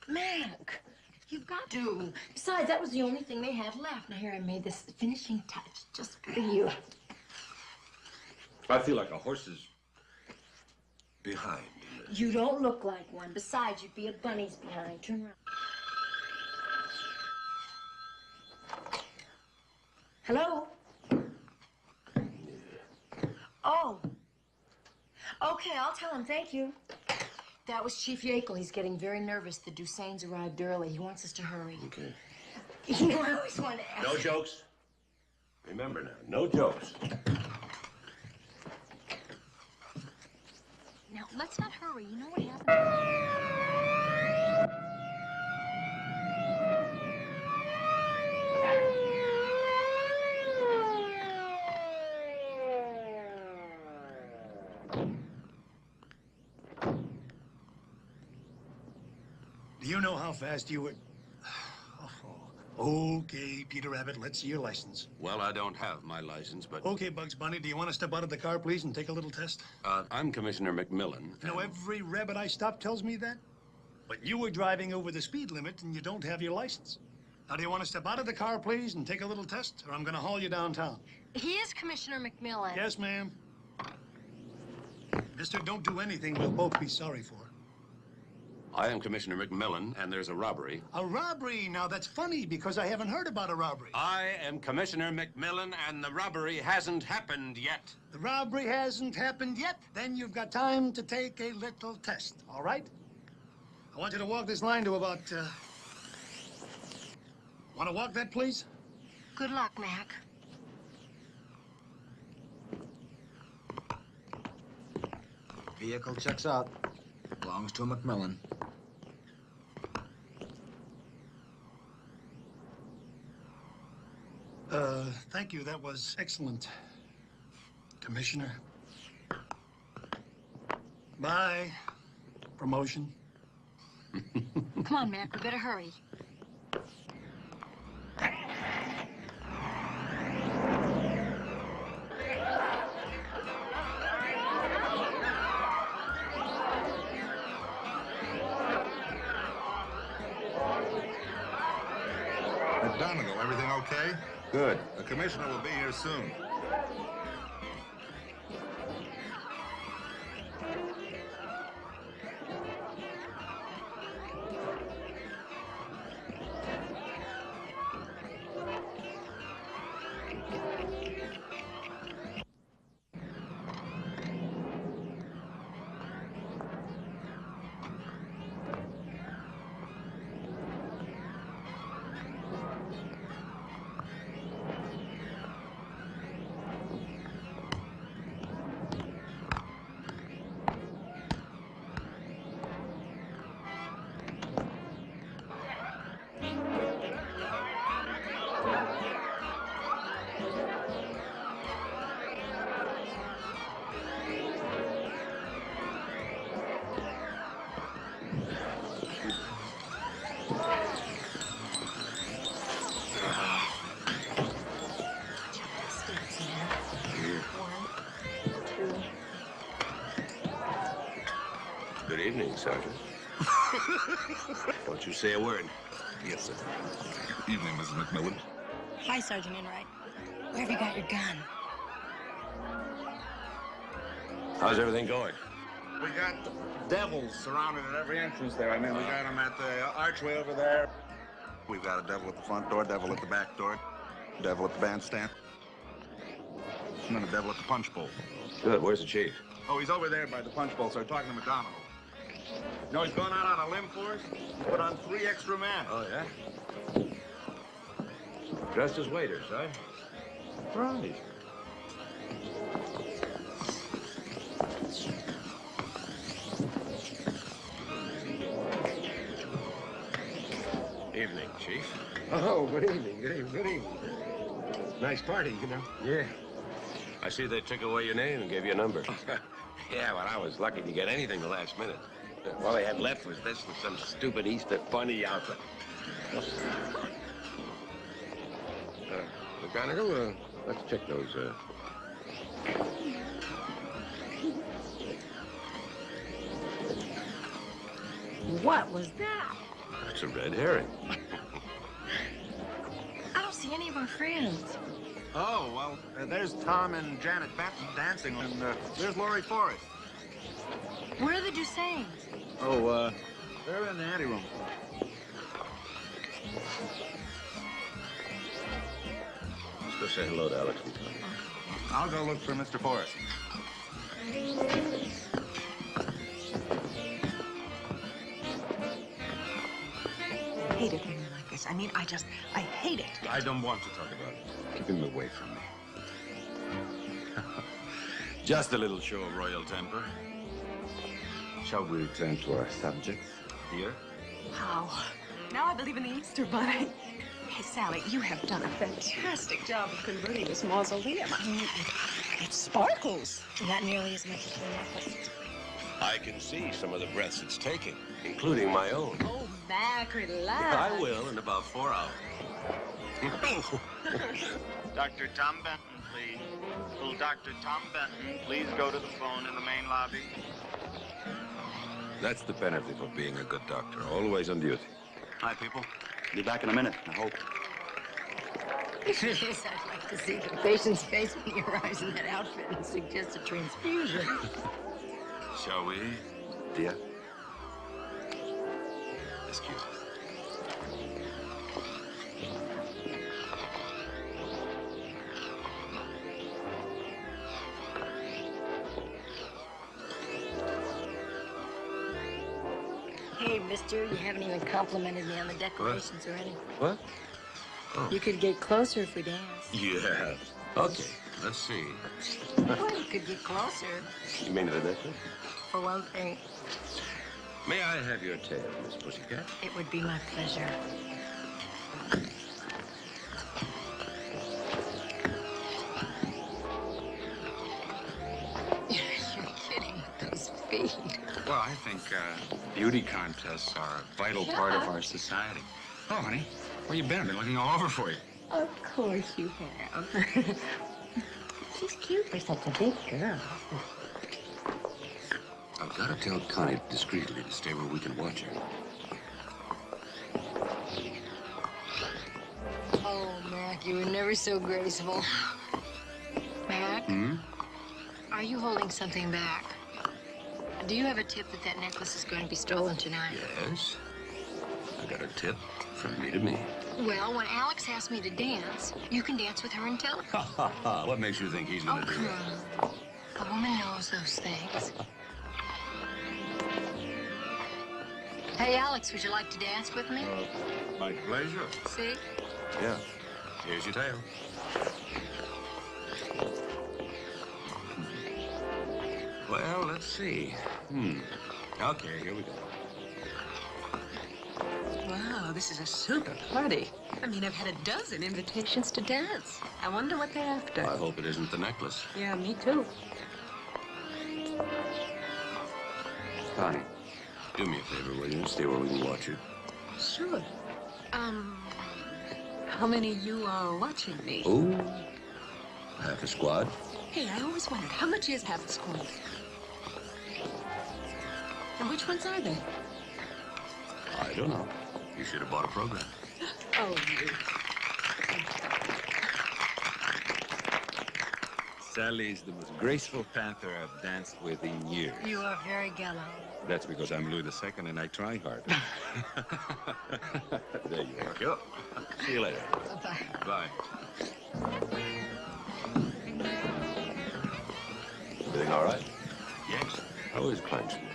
Mac, you've got to. Besides, that was the only thing they had left. Now, here, I made this finishing touch just for you. I feel like a horse is behind. You don't look like one. Besides, you'd be a bunny's behind. Turn around. Hello? Oh. Okay, I'll tell him. Thank you. That was Chief Yakel. He's getting very nervous. The Dusains arrived early. He wants us to hurry. Okay. You know, I always wanted to ask. No jokes. Remember now, no jokes. Now, let's not hurry. You know what happened? Do you know how fast you were? Oh, okay, Peter Rabbit, let's see your license. Well, I don't have my license, but... Okay, Bugs Bunny, do you want to step out of the car, please, and take a little test? I'm Commissioner McMILLAN. You know, every rabbit I stop tells me that. But you were driving over the speed limit, and you don't have your license. Now, do you want to step out of the car, please, and take a little test, or I'm going to haul you downtown? He is Commissioner McMILLAN. Yes, ma'am. Mister, don't do anything we'll both be sorry for. I am Commissioner McMILLAN, and there's a robbery. A robbery? Now, that's funny, because I haven't heard about a robbery. I am Commissioner McMILLAN, and the robbery hasn't happened yet. The robbery hasn't happened yet? Then you've got time to take a little test, all right? I want you to walk this line to about, Want to walk that, please? Good luck, Mac. Vehicle checks out. Belongs to a McMILLAN. Thank you. That was excellent, Commissioner. Bye. Promotion. Come on, Mac. We better hurry. McDonald, everything okay? Good. The commissioner will be here soon. Good evening, Sergeant. Don't you say a word. Yes, sir. Evening, Mrs. McMILLAN. Hi, Sergeant Enright. Where have you got your gun? How's everything going? We got devils surrounded at every entrance there. I mean, we got them at the archway over there. We've got a devil at the front door, devil at the back door, devil at the bandstand, and then a devil at the punch bowl. Good. Where's the chief? Oh, he's over there by the punch bowl, sir, talking to McDonald. You know, he's going out on a limb for us. He put on 3 extra men. Oh, yeah? Dressed as waiters, huh? Right. Evening, Chief. Oh, good evening, good evening, good evening. Nice party, you know. Yeah. I see they took away your name and gave you a number. Yeah, well, I was lucky to get anything the last minute. All they had left was this and some stupid Easter bunny outfit. McGonagall, let's check those, What was that? That's a red herring. I don't see any of our friends. Oh, well, there's Tom and Janet Benton dancing, and there's Laurie Forrest. Where are the Dusanes? Oh, they're in the anteroom. Let's go say hello to Alex and Tom. I'll go look for Mr. Forrest. I hate it when you're like this. I mean, I hate it. I don't want to talk about it. Keep him away from me. Just a little show of royal temper. Shall we return to our subject, dear? How? Now I believe in the Easter Bunny. Hey, Sally, you have done a fantastic job of converting this mausoleum. I mean, it sparkles. Not nearly as much as the necklace. I can see some of the breaths it's taking, including my own. Oh, Mac, relax. I will in about 4 hours. Dr. Tom Benton, please. Will Dr. Tom Benton please go to the phone in the main lobby? That's the penalty for being a good doctor. Always on duty. Hi, people. Be back in a minute, I hope. If it is, I'd like to see the patient's face when he arrives in that outfit and suggests a transfusion. Shall we, dear? Excuse us. Hey, mister, you haven't even complimented me on the decorations already. What? Oh. You could get closer if we dance. Yeah. Okay, let's see. Well, you could get closer. You mean the necklace? For one thing, May I have your tail, Miss Pussycat? it would be my pleasure. You're kidding with those feet. Well, I think beauty contests are a vital part of our society. Oh, honey, where you been? I've been looking all over for you. Of course you have. She's cute for such a big girl. I've got to tell Connie discreetly to stay where we can watch her. Oh, Mac, you were never so graceful. Mac, are you holding something back? Do you have a tip that that necklace is going to be stolen tonight? Yes. I got a tip from me to me. Well, when Alex asks me to dance, you can dance with her and tell her. What makes you think he's going to do that? Come on. A woman knows those things. Hey, Alex, would you like to dance with me? My pleasure. See? Yeah. Here's your tail. Well, let's see. Okay, here we go. Wow, this is a super party. I mean, I've had a dozen invitations to dance. I wonder what they're after. I hope it isn't the necklace. Yeah, me too. Connie, do me a favor, will you? Stay where we can watch you. Sure. How many of you are watching me? Oh, half a squad. Hey, I always wondered, how much is half a squad? And which ones are they? I don't know. You should have bought a program. Oh, you. Sally's the most graceful panther I've danced with in years. You are very gallant. That's because I'm Louis II and I try hard. There you are. Go. See you later. Bye-bye. Bye. Everything all right? Yes. How is Kleinschmidt?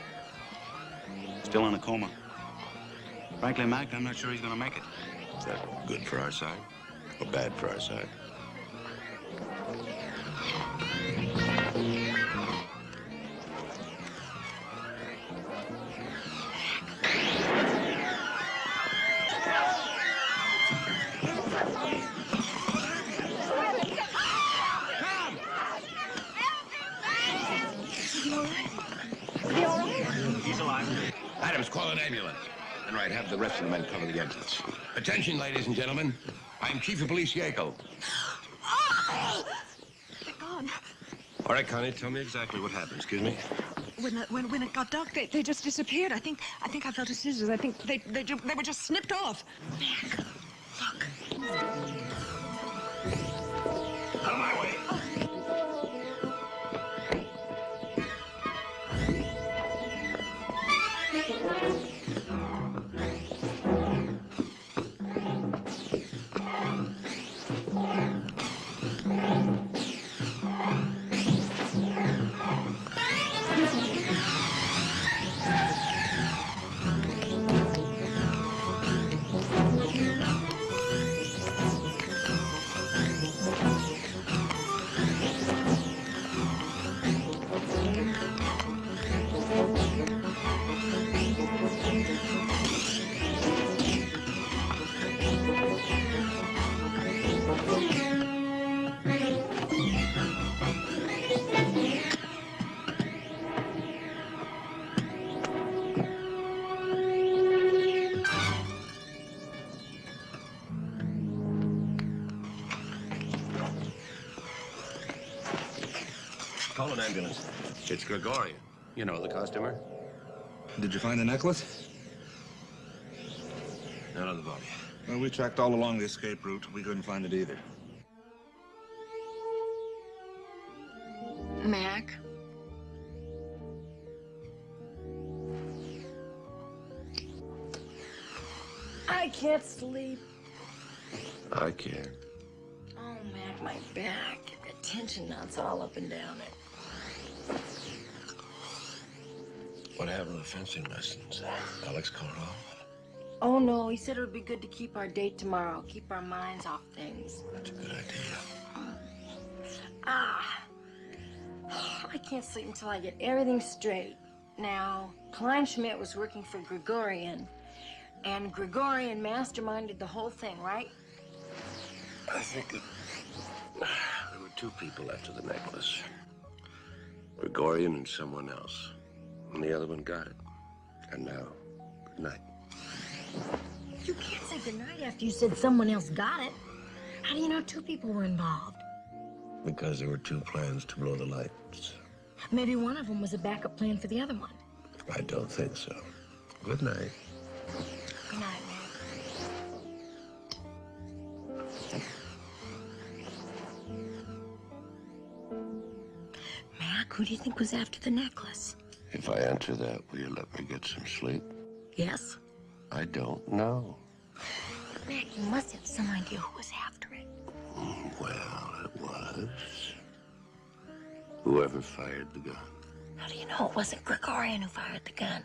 Still in a coma. Frankly, Mac, I'm not sure he's going to make it. Is that good for our side? Or bad for our side. He's alive. Adams, call an ambulance. And right, have the rest of the men cover the exits. Attention, ladies and gentlemen. I'm Chief of Police Yackel. They're gone. All right, Connie, tell me exactly what happened. Excuse me? When it got dark, they just disappeared. I think I felt his scissors. I think they were just snipped off. Out of my way. Call an ambulance. It's Gregorian. You know, the costumer. Did you find the necklace? Not on the body. Well, we tracked all along the escape route. We couldn't find it either. Mac? I can't sleep. I can. Oh, Mac, my back. The tension knots all up and down it. What happened to the fencing lessons? Alex called off? Oh, no, he said it would be good to keep our date tomorrow. Keep our minds off things. That's a good idea. I can't sleep until I get everything straight. Now, Kleinschmidt was working for Gregorian, and Gregorian masterminded the whole thing, right? I think there were two people after the necklace. Gregorian and someone else. And the other one got it. And now, good night. You can't say goodnight after you said someone else got it. How do you know two people were involved? Because there were two plans to blow the lights. Maybe one of them was a backup plan for the other one. I don't think so. Good night. Good night, Mac, who do you think was after the necklace? If I answer that, will you let me get some sleep? Yes? I don't know. Mac, you must have some idea who was after it. Well, it was whoever fired the gun. How do you know it wasn't Gregorian who fired the gun?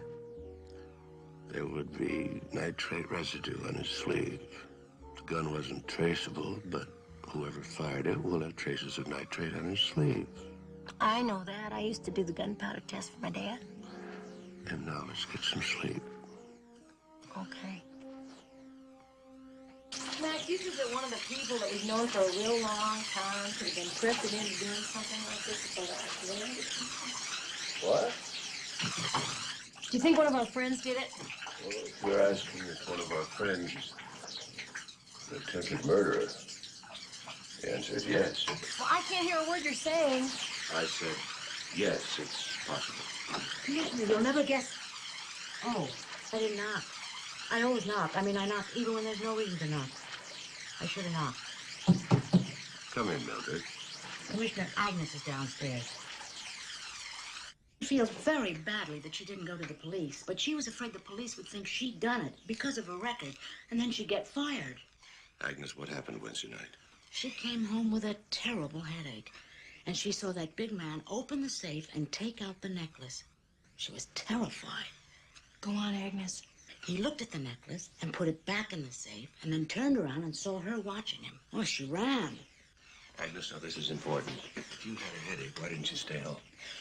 There would be nitrate residue on his sleeve. The gun wasn't traceable, but whoever fired it will have traces of nitrate on his sleeve. I know that. I used to do the gunpowder test for my dad. And now let's get some sleep. Okay. Mac, you think that one of the people that we've known for a real long time could have been pressured into doing something like this for our What? Do you think one of our friends did it? Well, if you're asking if one of our friends is an attempted murderer, the answer is yes. Well, I can't hear a word you're saying. I said yes, it's possible. Commissioner, you'll never guess. Oh, I didn't knock. I always knock. I mean, I knock even when there's no reason to knock. I should have knocked. Come in, Mildred. Commissioner, Agnes is downstairs. She feels very badly that she didn't go to the police, but she was afraid the police would think she'd done it because of her record, and then she'd get fired. Agnes, what happened Wednesday night? She came home with a terrible headache, and she saw that big man open the safe and take out the necklace. She was terrified. Go on, Agnes. He looked at the necklace and put it back in the safe and then turned around and saw her watching him. Oh, she ran. Agnes, now this is important. If you had a headache, why didn't you stay home?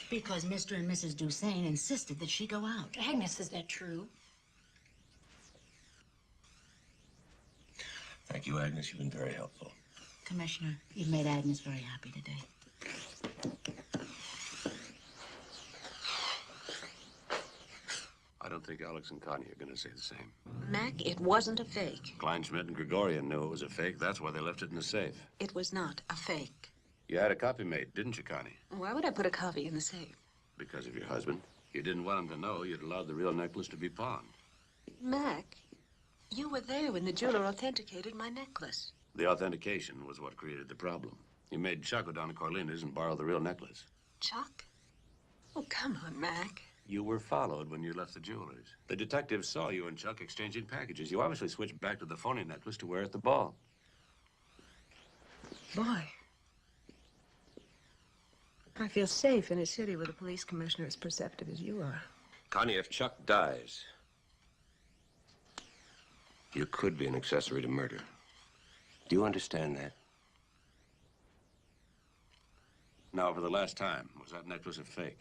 Because Mr. and Mrs. Dusain insisted that she go out. Agnes, is that true? Thank you, Agnes. You've been very helpful. Commissioner, you've made Agnes very happy today. I don't think Alex and Connie are going to say the same. Mac, it wasn't a fake. Kleinschmidt and Gregorian knew it was a fake. That's why they left it in the safe. It was not a fake. You had a copy made, didn't you, Connie? Why would I put a copy in the safe? Because of your husband. You didn't want him to know you'd allowed the real necklace to be pawned. Mac, you were there when the jeweler authenticated my necklace. The authentication was what created the problem. You made Chuck go down to Corlina's and borrow the real necklace. Chuck? Oh, come on, Mac. You were followed when you left the jeweler's. The detectives saw you and Chuck exchanging packages. You obviously switched back to the phony necklace to wear at the ball. Boy. I feel safe in a city where the police commissioner is perceptive as you are. Connie, if Chuck dies, you could be an accessory to murder. Do you understand that? Now, for the last time, was that necklace a fake?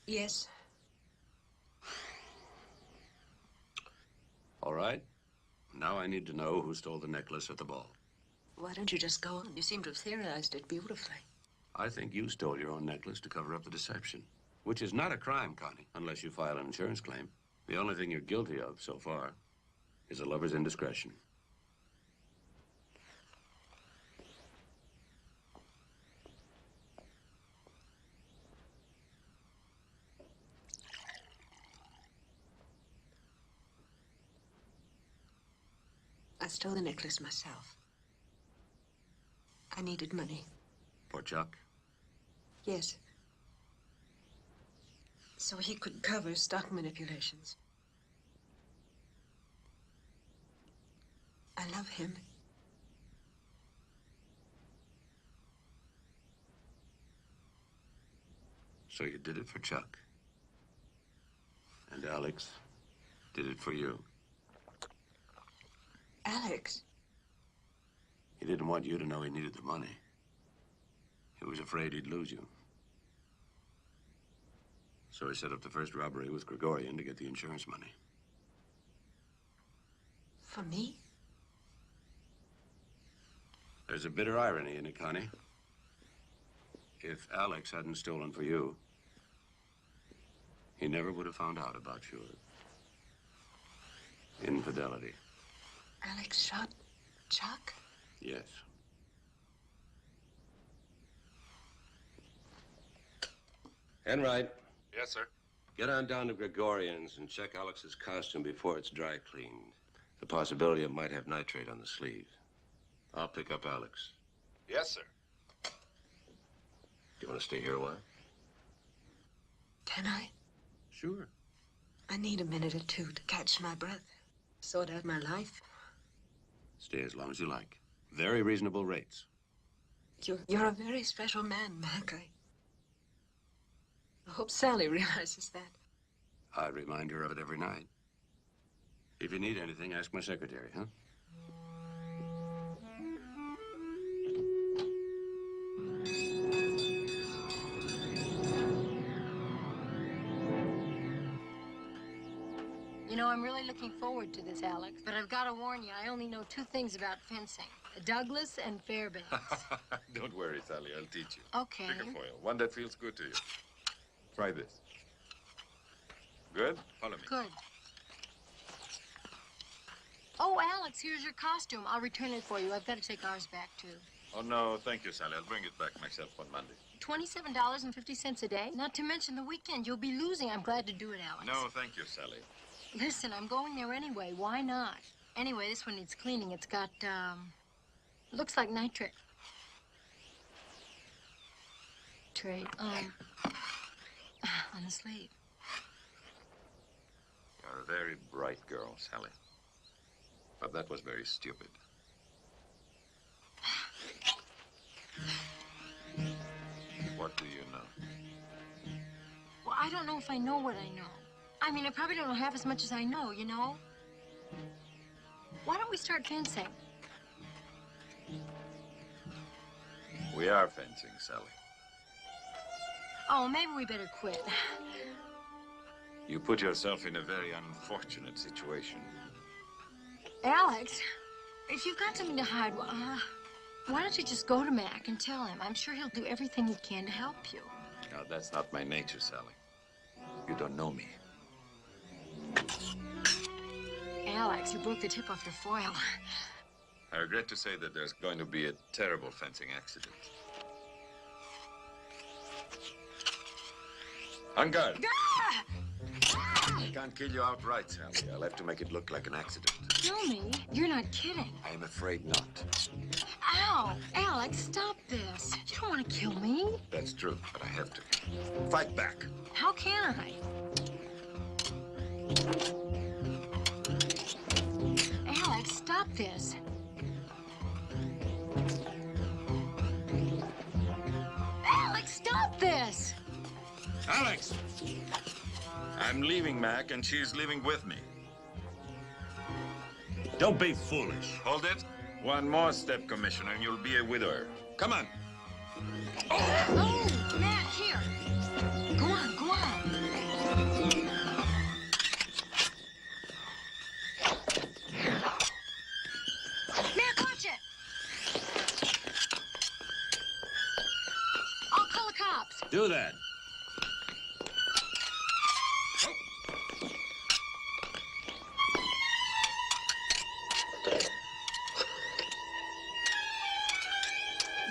Yes. All right. Now I need to know who stole the necklace at the ball. Why don't you just go on? You seem to have theorized it beautifully. I think you stole your own necklace to cover up the deception, which is not a crime, Connie, unless you file an insurance claim. The only thing you're guilty of so far is a lover's indiscretion. I stole the necklace myself. I needed money. For Chuck? Yes. So he could cover stock manipulations. I love him. So you did it for Chuck. And Alex did it for you. Alex? He didn't want you to know he needed the money. He was afraid he'd lose you. So he set up the first robbery with Gregorian to get the insurance money. For me? There's a bitter irony in it, Connie. If Alex hadn't stolen for you, he never would have found out about your infidelity. Alex shot Chuck? Yes. Enright. Yes, sir. Get on down to Gregorian's and check Alex's costume before it's dry cleaned. The possibility it might have nitrate on the sleeve. I'll pick up Alex. Yes, sir. Do you want to stay here a while? Can I? Sure. I need a minute or two to catch my breath, sort out my life. Stay as long as you like. Very reasonable rates. You're a very special man, Mac. I hope Sally realizes that. I remind her of it every night. If you need anything, ask my secretary, huh? You know, I'm really looking forward to this, Alex. But I've got to warn you, I only know two things about fencing. Douglas and Fairbanks. Don't worry, Sally. I'll teach you. Okay. Pick a foil. One that feels good to you. Try this. Good? Follow me. Good. Oh, Alex, here's your costume. I'll return it for you. I've got to take ours back, too. Oh, no, thank you, Sally. I'll bring it back myself on Monday. $27.50 a day? Not to mention the weekend. You'll be losing. I'm glad to do it, Alex. No, thank you, Sally. Listen, I'm going there anyway. Why not? Anyway, this one needs cleaning. It's got, looks like nitrate. On the sleeve. You're a very bright girl, Sally. But that was very stupid. What do you know? Well, I don't know if I know what I know. I mean, I probably don't know half as much as I know, you know? Why don't we start fencing? We are fencing, Sally. Oh, maybe we better quit. You put yourself in a very unfortunate situation. Alex, if you've got something to hide, why don't you just go to Mac and tell him? I'm sure he'll do everything he can to help you. No, that's not my nature, Sally. You don't know me. Alex, you broke the tip off your foil. I regret to say that there's going to be a terrible fencing accident. On guard. I can't kill you outright, Sally. I'll have to make it look like an accident. Kill me? You're not kidding. I am afraid not. Ow! Alex, stop this. You don't want to kill me. That's true, but I have to. Fight back. How can I? Alex, stop this. Alex, stop this! Alex! I'm leaving Mac, and she's leaving with me. Don't be foolish. Hold it. One more step, Commissioner, and you'll be a widower. Come on. Oh, Mac, here. Go on, go on. Mac, watch it. I'll call the cops. Do that.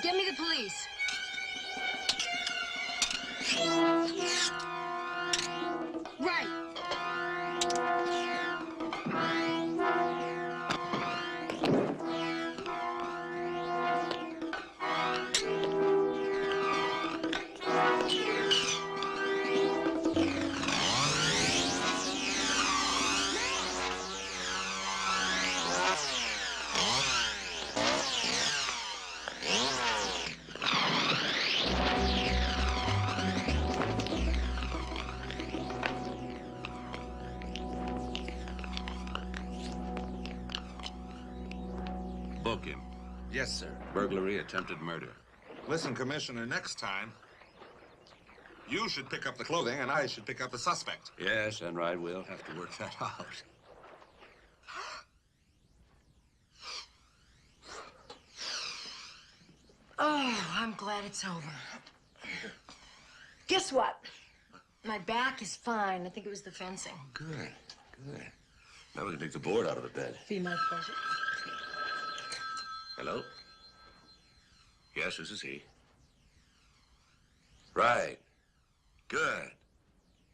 Get me the police. Right. Book him. Yes, sir. Burglary, attempted murder. Listen, Commissioner, next time, you should pick up the clothing and I should pick up the suspect. Yes, and right, we'll have to work that out. Oh, I'm glad it's over. Guess what? My back is fine. I think it was the fencing. Good, good. Now we can take the board out of the bed. Be my pleasure. Hello? Yes, this is he. Right. Good.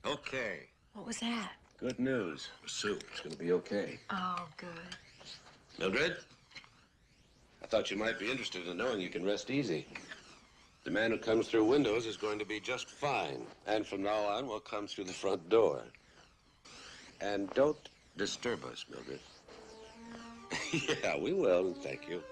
Okay. What was that? Good news. Sue, it's gonna be okay. Oh, good. Mildred? I thought you might be interested in knowing you can rest easy. The man who comes through windows is going to be just fine. And from now on, we'll come through the front door. And don't disturb us, Mildred. Yeah, we will, thank you.